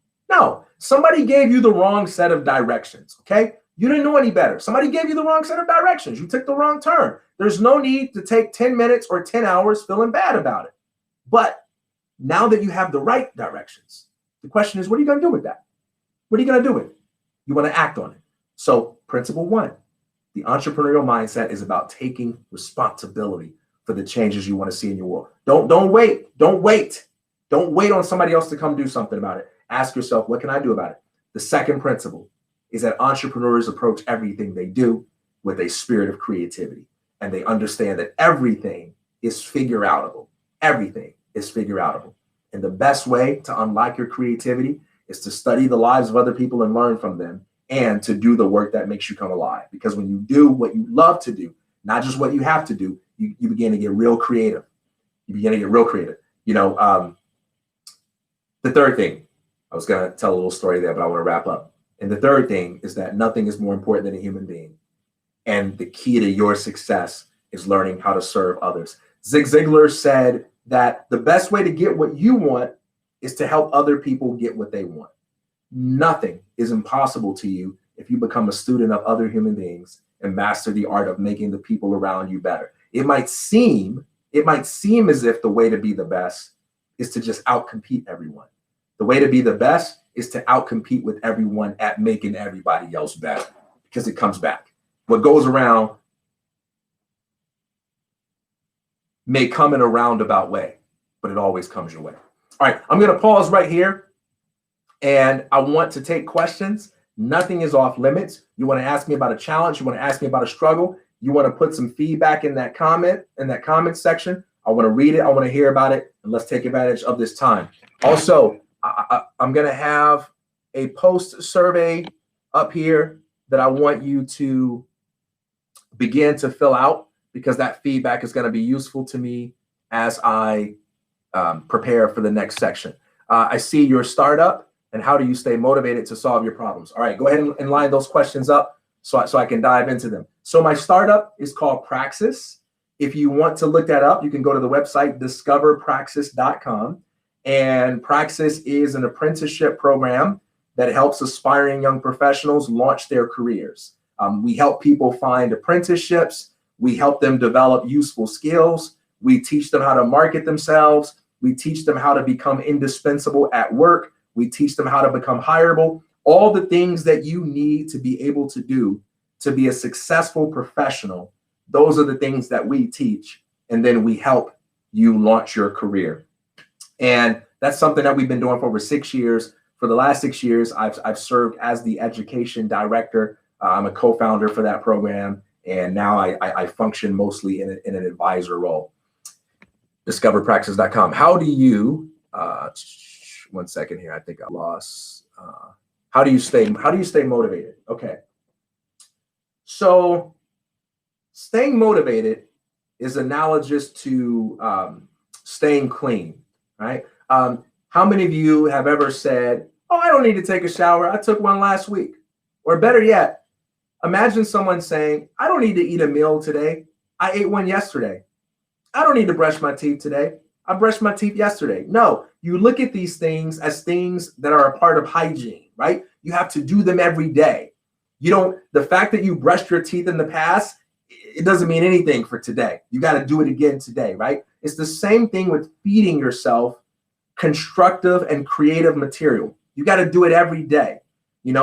Somebody gave you the wrong set of directions, okay? You didn't know any better. Somebody gave you the wrong set of directions. You took the wrong turn. There's no need to take 10 minutes or 10 hours feeling bad about it. But now that you have the right directions, the question is, what are you going to do with that? What are you going to do with it? You want to act on it. So principle 1, the entrepreneurial mindset is about taking responsibility for the changes you want to see in your world. Don't wait. Don't wait on somebody else to come do something about it. Ask yourself, what can I do about it? The second principle is that entrepreneurs approach everything they do with a spirit of creativity. And they understand that everything is figure outable. Everything is figure outable. And the best way to unlock your creativity is to study the lives of other people and learn from them, and to do the work that makes you come alive. Because when you do what you love to do, not just what you have to do, you begin to get real creative. The third thing, I was going to tell a little story there, but I want to wrap up. And the third thing is that nothing is more important than a human being. And the key to your success is learning how to serve others. Zig Ziglar said that the best way to get what you want is to help other people get what they want. Nothing is impossible to you if you become a student of other human beings and master the art of making the people around you better. It might seem as if the way to be the best is to just outcompete everyone. The way to be the best is to outcompete with everyone at making everybody else better, because it comes back. What goes around may come in a roundabout way, but it always comes your way. All right, I'm going to pause right here, and I want to take questions. Nothing is off limits. You want to ask me about a challenge, you want to ask me about a struggle, you want to put some feedback in that comment section. I want to read it, I want to hear about it, and let's take advantage of this time. Also, I'm going to have a post survey up here that I want you to begin to fill out, because that feedback is going to be useful to me as I prepare for the next section. I see your startup and how do you stay motivated to solve your problems. All right, go ahead and line those questions up so I can dive into them. So my startup is called Praxis. If you want to look that up, you can go to the website discoverpraxis.com. And Praxis is an apprenticeship program that helps aspiring young professionals launch their careers. We help people find apprenticeships. We help them develop useful skills. We teach them how to market themselves. We teach them how to become indispensable at work. We teach them how to become hireable. All the things that you need to be able to do to be a successful professional, those are the things that we teach. And then we help you launch your career. And that's something that we've been doing for over 6 years. For the last 6 years, I've served as the education director. I'm a co-founder for that program. And now I function mostly in an advisor role. Discoverpraxis.com. How do you, 1 second here, I think I lost. How do you stay motivated? Okay. So staying motivated is analogous to staying clean, right? How many of you have ever said, oh, I don't need to take a shower. I took one last week. Or better yet, imagine someone saying, I don't need to eat a meal today. I ate one yesterday. I don't need to brush my teeth today. I brushed my teeth yesterday. No, you look at these things as things that are a part of hygiene, right? You have to do them every day. The fact that you brushed your teeth in the past, it doesn't mean anything for today. You got to do it again today, right? It's the same thing with feeding yourself constructive and creative material. You got to do it every day. You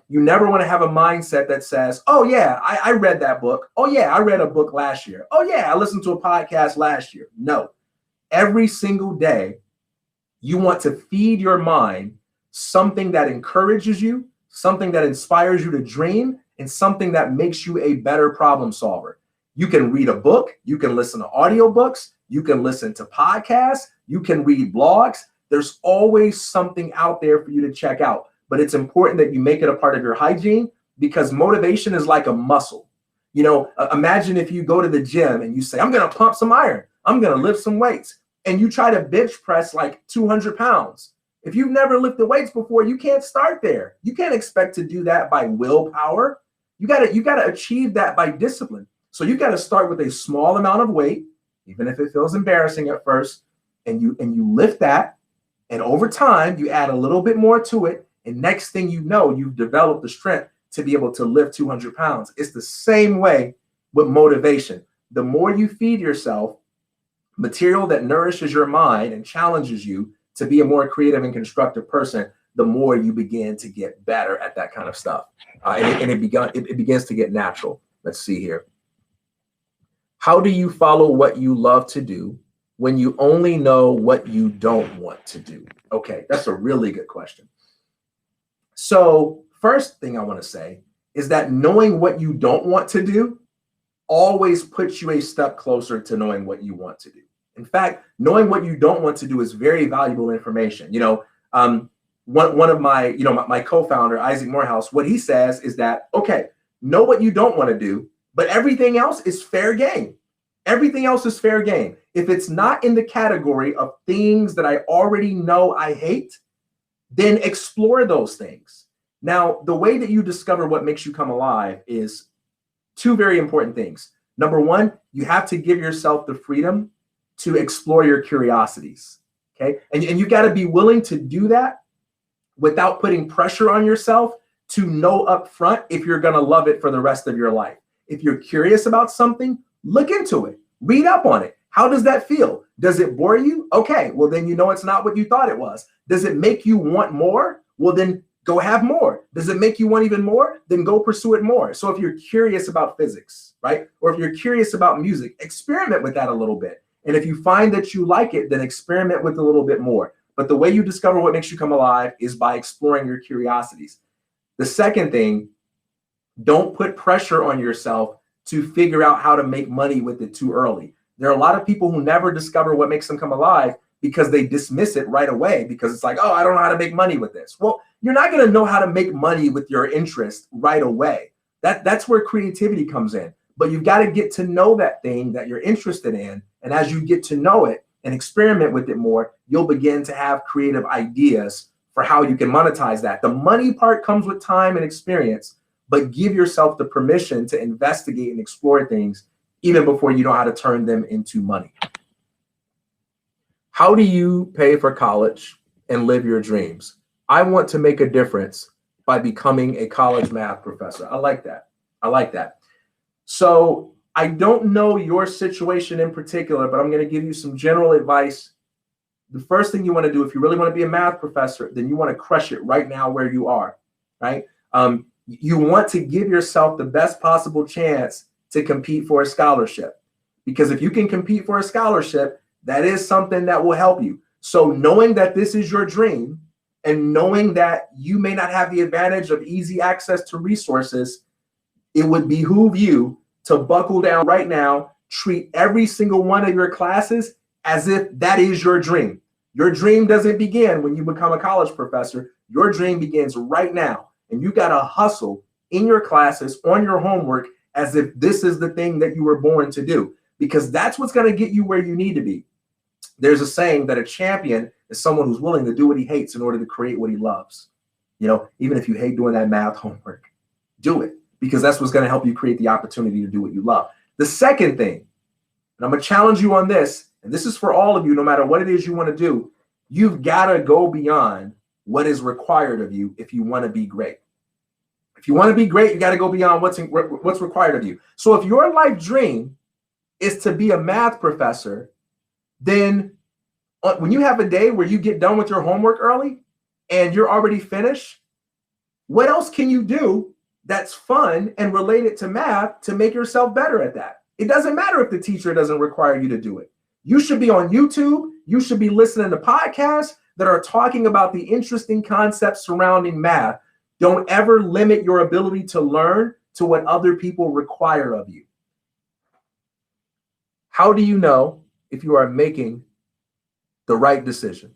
never want to have a mindset that says, oh yeah, I read that book. Oh yeah, I read a book last year. Oh yeah, I listened to a podcast last year. No, every single day, you want to feed your mind something that encourages you, something that inspires you to dream, and something that makes you a better problem solver. You can read a book, you can listen to audiobooks, you can listen to podcasts, you can read blogs. There's always something out there for you to check out. But it's important that you make it a part of your hygiene, because motivation is like a muscle. Imagine if you go to the gym and you say, I'm going to pump some iron, I'm going to lift some weights, and you try to bench press like 200 pounds. If you've never lifted weights before, you can't start there. You can't expect to do that by willpower. You got to achieve that by discipline. So you got to start with a small amount of weight, even if it feels embarrassing at first, and you lift that, and over time you add a little bit more to it. And next thing you know, you've developed the strength to be able to lift 200 pounds. It's the same way with motivation. The more you feed yourself material that nourishes your mind and challenges you to be a more creative and constructive person, the more you begin to get better at that kind of stuff. And it begins to get natural. Let's see here. How do you follow what you love to do when you only know what you don't want to do? Okay, that's a really good question. So first thing I want to say is that knowing what you don't want to do always puts you a step closer to knowing what you want to do. In fact, knowing what you don't want to do is very valuable information. One of my, my co-founder, Isaac Morehouse, what he says is that, okay, know what you don't want to do, but everything else is fair game. Everything else is fair game. If it's not in the category of things that I already know I hate, then explore those things. Now, the way that you discover what makes you come alive is two very important things. Number one, you have to give yourself the freedom to explore your curiosities, okay? And you got to be willing to do that without putting pressure on yourself to know up front if you're going to love it for the rest of your life. If you're curious about something, look into it, read up on it. How does that feel? Does it bore you? Okay, well then you know it's not what you thought it was. Does it make you want more? Well then go have more. Does it make you want even more? Then go pursue it more. So if you're curious about physics, right? Or if you're curious about music, experiment with that a little bit. And if you find that you like it, then experiment with it a little bit more. But the way you discover what makes you come alive is by exploring your curiosities. The second thing, don't put pressure on yourself to figure out how to make money with it too early. There are a lot of people who never discover what makes them come alive because they dismiss it right away because it's like, oh, I don't know how to make money with this. Well, you're not going to know how to make money with your interest right away. That's where creativity comes in. But you've got to get to know that thing that you're interested in. And as you get to know it and experiment with it more, you'll begin to have creative ideas for how you can monetize that. The money part comes with time and experience, but give yourself the permission to investigate and explore things even before you know how to turn them into money. How do you pay for college and live your dreams? I want to make a difference by becoming a college math professor. I like that. I like that. So I don't know your situation in particular, but I'm going to give you some general advice. The first thing you want to do, if you really want to be a math professor, then you want to crush it right now where you are, right? You want to give yourself the best possible chance to compete for a scholarship, because if you can compete for a scholarship, that is something that will help you. So knowing that this is your dream and knowing that you may not have the advantage of easy access to resources, it would behoove you to buckle down right now, treat every single one of your classes as if that is your dream. Your dream doesn't begin when you become a college professor. Your dream begins right now. And you got to hustle in your classes, on your homework, as if this is the thing that you were born to do, because that's what's going to get you where you need to be. There's a saying that a champion is someone who's willing to do what he hates in order to create what he loves. You know, even if you hate doing that math homework, do it, because that's what's going to help you create the opportunity to do what you love. The second thing, and I'm going to challenge you on this, and this is for all of you, no matter what it is you want to do, you've got to go beyond what is required of you if you want to be great. If you want to be great, you got to go beyond what's required of you. So if your life dream is to be a math professor, then when you have a day where you get done with your homework early and you're already finished, what else can you do that's fun and related to math to make yourself better at that? It doesn't matter if the teacher doesn't require you to do it. You should be on YouTube. You should be listening to podcasts that are talking about the interesting concepts surrounding math. Don't ever limit your ability to learn to what other people require of you. How do you know if you are making the right decision?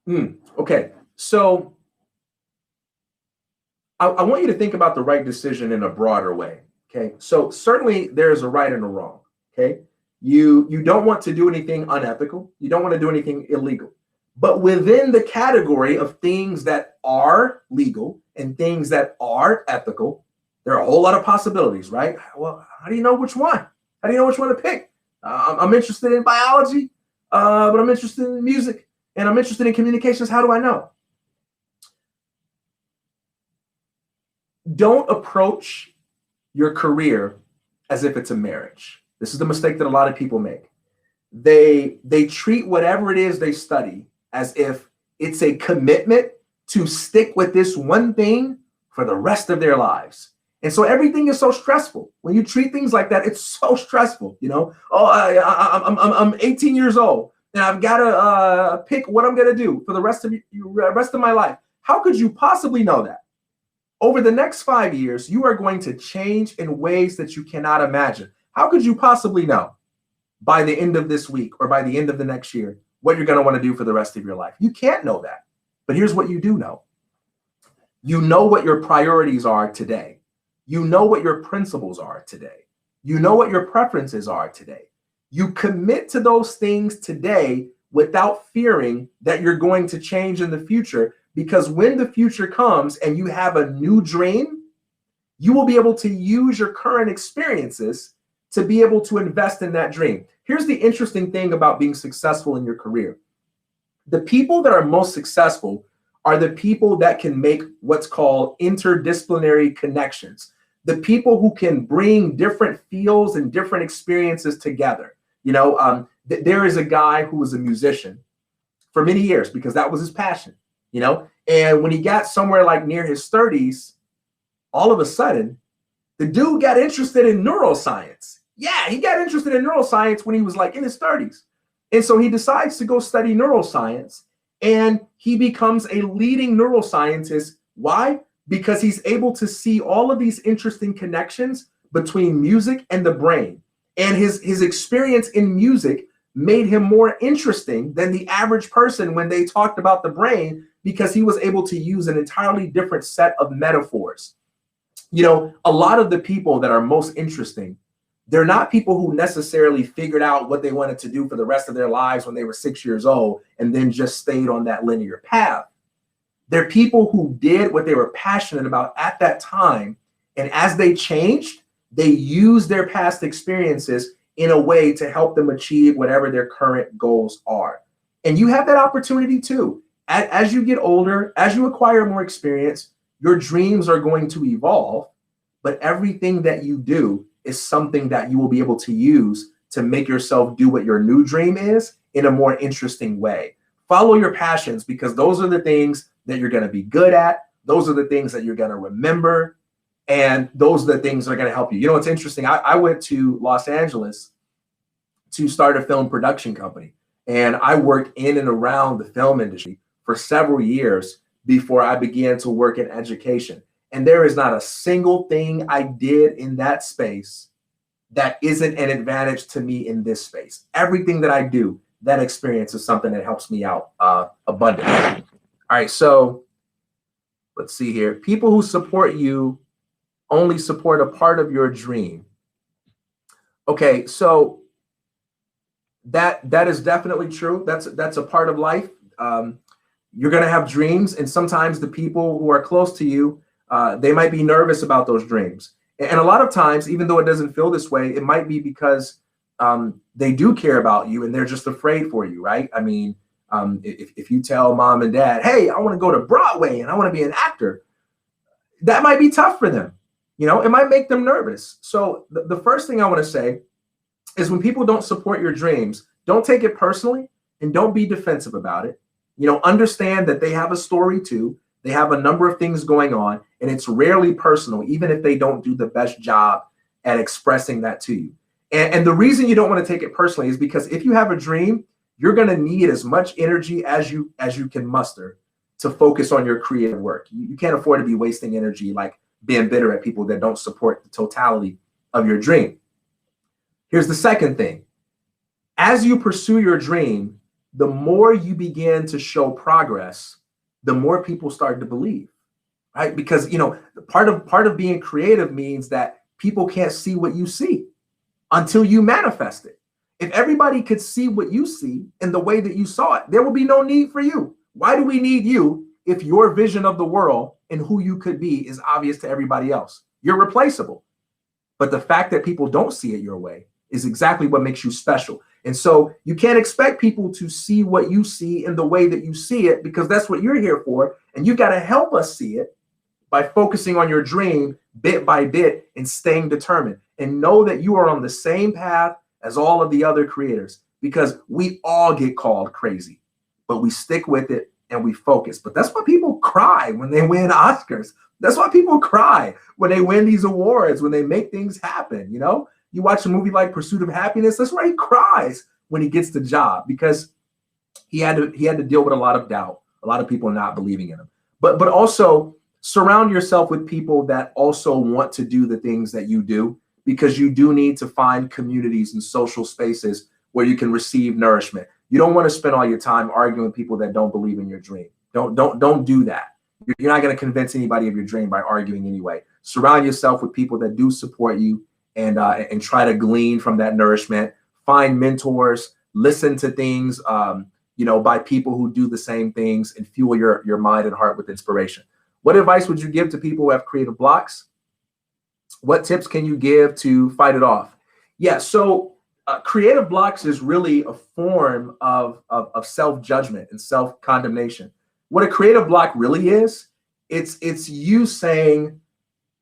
Okay, so I want you to think about the right decision in a broader way. Okay, so certainly there's a right and a wrong. Okay, you don't want to do anything unethical. You don't want to do anything illegal. But within the category of things that are legal and things that are ethical, there are a whole lot of possibilities, right? Well, how do you know which one? How do you know which one to pick? I'm interested in biology, but I'm interested in music, and I'm interested in communications. How do I know? Don't approach your career as if it's a marriage. This is the mistake that a lot of people make. They treat whatever it is they study as if it's a commitment to stick with this one thing for the rest of their lives. And so everything is so stressful. When you treat things like that, it's so stressful. You know, I'm 18 years old and I've got to pick what I'm going to do for the rest of my life. How could you possibly know that? Over the next 5 years, you are going to change in ways that you cannot imagine. How could you possibly know by the end of this week or by the end of the next year what you're going to want to do for the rest of your life? You can't know that. But here's what you do know. You know what your priorities are today. You know what your principles are today. You know what your preferences are today. You commit to those things today without fearing that you're going to change in the future, because when the future comes and you have a new dream, you will be able to use your current experiences to be able to invest in that dream. Here's the interesting thing about being successful in your career. The people that are most successful are the people that can make what's called interdisciplinary connections. The people who can bring different fields and different experiences together. You know, there is a guy who was a musician for many years because that was his passion, you know, and when he got somewhere like near his 30s, all of a sudden, the dude got interested in neuroscience. Yeah, he got interested in neuroscience when he was like in his 30s. And so he decides to go study neuroscience, and he becomes a leading neuroscientist. Why? Because he's able to see all of these interesting connections between music and the brain. And his experience in music made him more interesting than the average person when they talked about the brain, because he was able to use an entirely different set of metaphors. You know, a lot of the people that are most interesting, they're not people who necessarily figured out what they wanted to do for the rest of their lives when they were 6 years old and then just stayed on that linear path. They're people who did what they were passionate about at that time. And as they changed, they used their past experiences in a way to help them achieve whatever their current goals are. And you have that opportunity too. As you get older, as you acquire more experience, your dreams are going to evolve, but everything that you do is something that you will be able to use to make yourself do what your new dream is in a more interesting way. Follow your passions, because those are the things that you're going to be good at. Those are the things that you're going to remember. And those are the things that are going to help you. You know, it's interesting. I went to Los Angeles to start a film production company. And I worked in and around the film industry for several years before I began to work in education. And there is not a single thing I did in that space that isn't an advantage to me in this space. Everything that I do, that experience is something that helps me out abundantly. All right, so let's see here. People who support you only support a part of your dream. Okay, so That is definitely true. That's a part of life. You're going to have dreams, and sometimes the people who are close to you, they might be nervous about those dreams. And a lot of times, even though it doesn't feel this way, it might be because they do care about you and they're just afraid for you, right? I mean, if you tell mom and dad, hey, I want to go to Broadway and I want to be an actor, that might be tough for them. You know, it might make them nervous. So the first thing I want to say is when people don't support your dreams, don't take it personally and don't be defensive about it. You know, understand that they have a story too. They have a number of things going on, and it's rarely personal, even if they don't do the best job at expressing that to you. And the reason you don't want to take it personally is because if you have a dream, you're going to need as much energy as you can muster to focus on your creative work. You can't afford to be wasting energy like being bitter at people that don't support the totality of your dream. Here's the second thing. As you pursue your dream, the more you begin to show progress, the more people start to believe, right? Because, you know, part of being creative means that people can't see what you see until you manifest it. If everybody could see what you see in the way that you saw it, there will be no need for you. Why do we need you if your vision of the world and who you could be is obvious to everybody else? You're replaceable. But the fact that people don't see it your way is exactly what makes you special. And so you can't expect people to see what you see in the way that you see it, because that's what you're here for. And you got to help us see it by focusing on your dream bit by bit and staying determined. And know that you are on the same path as all of the other creators, because we all get called crazy, but we stick with it and we focus. But that's why people cry when they win Oscars. That's why people cry when they win these awards, when they make things happen. You know, you watch a movie like Pursuit of Happiness, that's why he cries when he gets the job, because he had to deal with a lot of doubt, a lot of people not believing in him. But also surround yourself with people that also want to do the things that you do, because you do need to find communities and social spaces where you can receive nourishment. You don't want to spend all your time arguing with people that don't believe in your dream. Don't do that. You're not going to convince anybody of your dream by arguing anyway. Surround yourself with people that do support you, and try to glean from that nourishment. Find mentors, listen to things, by people who do the same things, and fuel your mind and heart with inspiration. What advice would you give to people who have creative blocks? What tips can you give to fight it off? Yeah, so creative blocks is really a form of self-judgment and self-condemnation. What a creative block really is, it's you saying,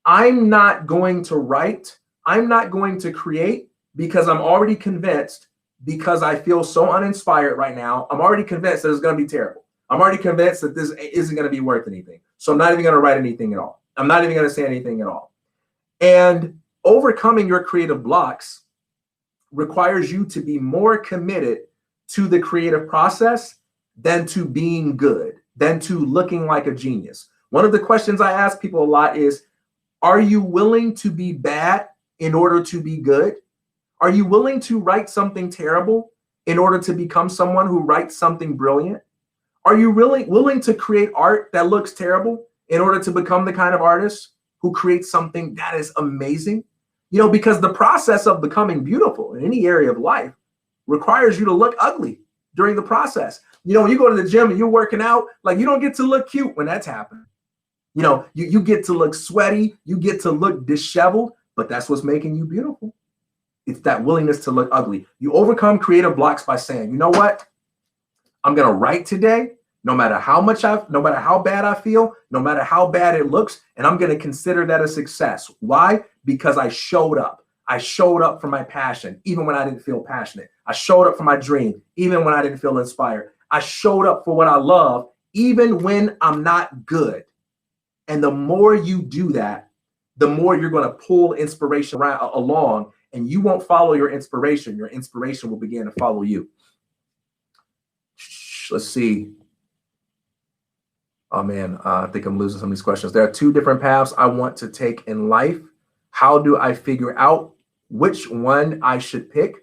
I'm not going to write, I'm not going to create, because I'm already convinced, because I feel so uninspired right now, I'm already convinced that it's going to be terrible. I'm already convinced that this isn't going to be worth anything. So I'm not even going to write anything at all. I'm not even going to say anything at all. And overcoming your creative blocks requires you to be more committed to the creative process than to being good, than to looking like a genius. One of the questions I ask people a lot is, are you willing to be bad in order to be good? Are you willing to write something terrible in order to become someone who writes something brilliant? Are you really willing to create art that looks terrible in order to become the kind of artist who creates something that is amazing? You know, because the process of becoming beautiful in any area of life requires you to look ugly during the process. You know, when you go to the gym and you're working out, like, you don't get to look cute when that's happening. You know, you get to look sweaty, you get to look disheveled, but that's what's making you beautiful. It's that willingness to look ugly. You overcome creative blocks by saying, you know what? I'm going to write today, no matter how bad I feel, no matter how bad it looks, and I'm going to consider that a success. Why? Because I showed up. I showed up for my passion, even when I didn't feel passionate. I showed up for my dream, even when I didn't feel inspired. I showed up for what I love, even when I'm not good. And the more you do that, the more you're going to pull inspiration along, and you won't follow your inspiration. Your inspiration will begin to follow you. Let's see. Oh man, I think I'm losing some of these questions. There are two different paths I want to take in life. How do I figure out which one I should pick?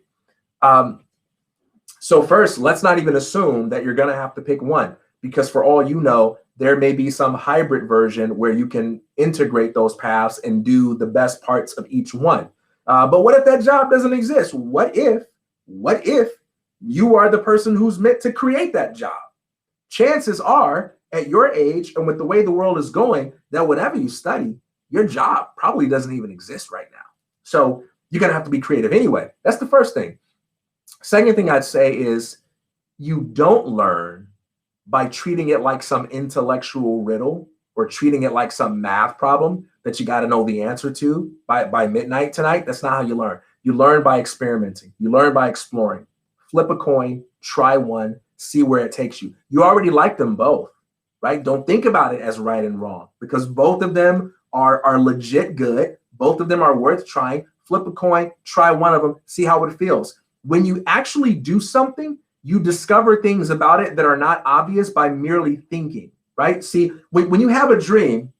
So first, let's not even assume that you're going to have to pick one, because for all you know, there may be some hybrid version where you can integrate those paths and do the best parts of each one. But what if that job doesn't exist? What if You are the person who's meant to create that job. Chances are, at your age and with the way the world is going, that whatever you study, your job probably doesn't even exist right now. So you're going to have to be creative anyway. That's the first thing. Second thing I'd say is you don't learn by treating it like some intellectual riddle or treating it like some math problem that you got to know the answer to by midnight tonight. That's not how you learn. You learn by experimenting. You learn by exploring. Flip a coin, try one, see where it takes you. You already like them both, right? Don't think about it as right and wrong, because both of them are legit good. Both of them are worth trying. Flip a coin, try one of them, see how it feels. When you actually do something, you discover things about it that are not obvious by merely thinking, right? See, when you have a dream,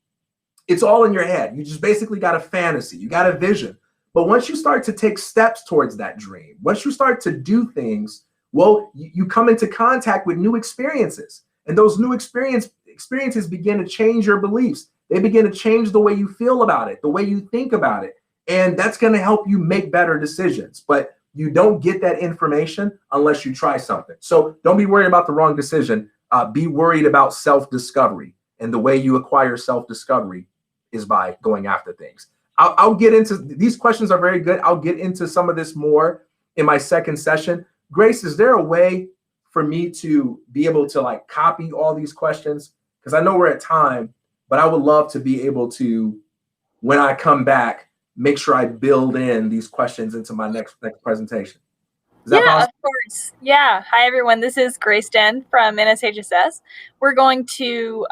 it's all in your head. You just basically got a fantasy, you got a vision. But once you start to take steps towards that dream, once you start to do things, well, you come into contact with new experiences. And those new experiences begin to change your beliefs. They begin to change the way you feel about it, the way you think about it. And that's going to help you make better decisions. But you don't get that information unless you try something. So don't be worried about the wrong decision. Be worried about self-discovery. And the way you acquire self-discovery is by going after things. I'll get into these questions are very good. I'll get into some of this more in my second session. Grace, is there a way for me to be able to like copy all these questions? Because I know we're at time, but I would love to be able to, when I come back, make sure I build in these questions into my next presentation. Is that possible? Of course. Yeah. Hi, everyone. This is Grace Den from NSHSS. We're going to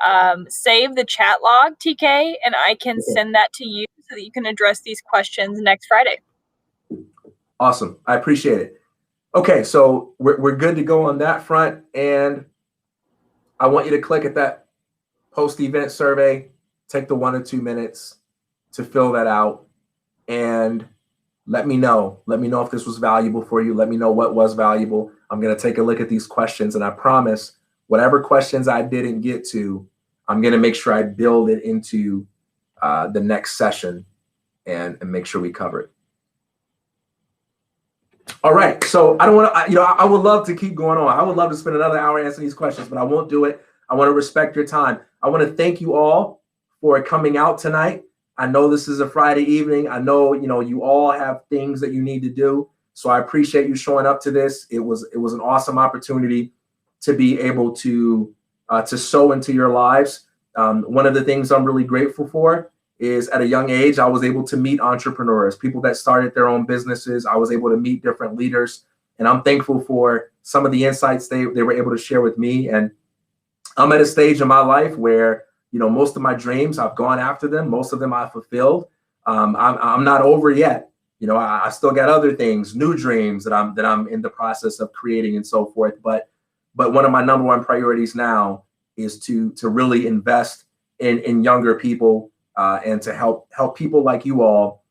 save the chat log, TK, and I can send that to you so that you can address these questions next Friday. Awesome. I appreciate it. Okay, so we're good to go on that front. And I want you to click at that post-event survey, take the 1 or 2 minutes to fill that out, and let me know. Let me know if this was valuable for you. Let me know what was valuable. I'm going to take a look at these questions, and I promise whatever questions I didn't get to, I'm going to make sure I build it into the next session and make sure we cover it. All right, so I don't want to, I would love to keep going on. I would love to spend another hour answering these questions, but I won't do it. I want to respect your time. I want to thank you all for coming out tonight. I know this is a Friday evening. I know, you all have things that you need to do. So I appreciate you showing up to this. It was an awesome opportunity to be able to sow into your lives. One of the things I'm really grateful for is at a young age, I was able to meet entrepreneurs, people that started their own businesses. I was able to meet different leaders, and I'm thankful for some of the insights they were able to share with me. And I'm at a stage in my life where, most of my dreams, I've gone after them. Most of them I've fulfilled. I'm not over yet. I still got other things, new dreams that I'm in the process of creating and so forth. But one of my number one priorities now is to really invest in younger people and to help people like you all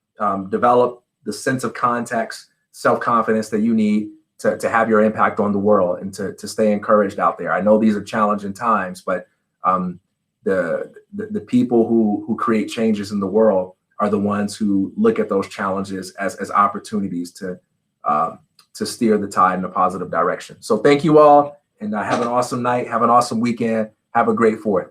develop the sense of context, self-confidence that you need to have your impact on the world and to stay encouraged out there. I know these are challenging times, but the people who create changes in the world are the ones who look at those challenges as opportunities to steer the tide in a positive direction. So thank you all, and have an awesome night. Have an awesome weekend. Have a great 4th.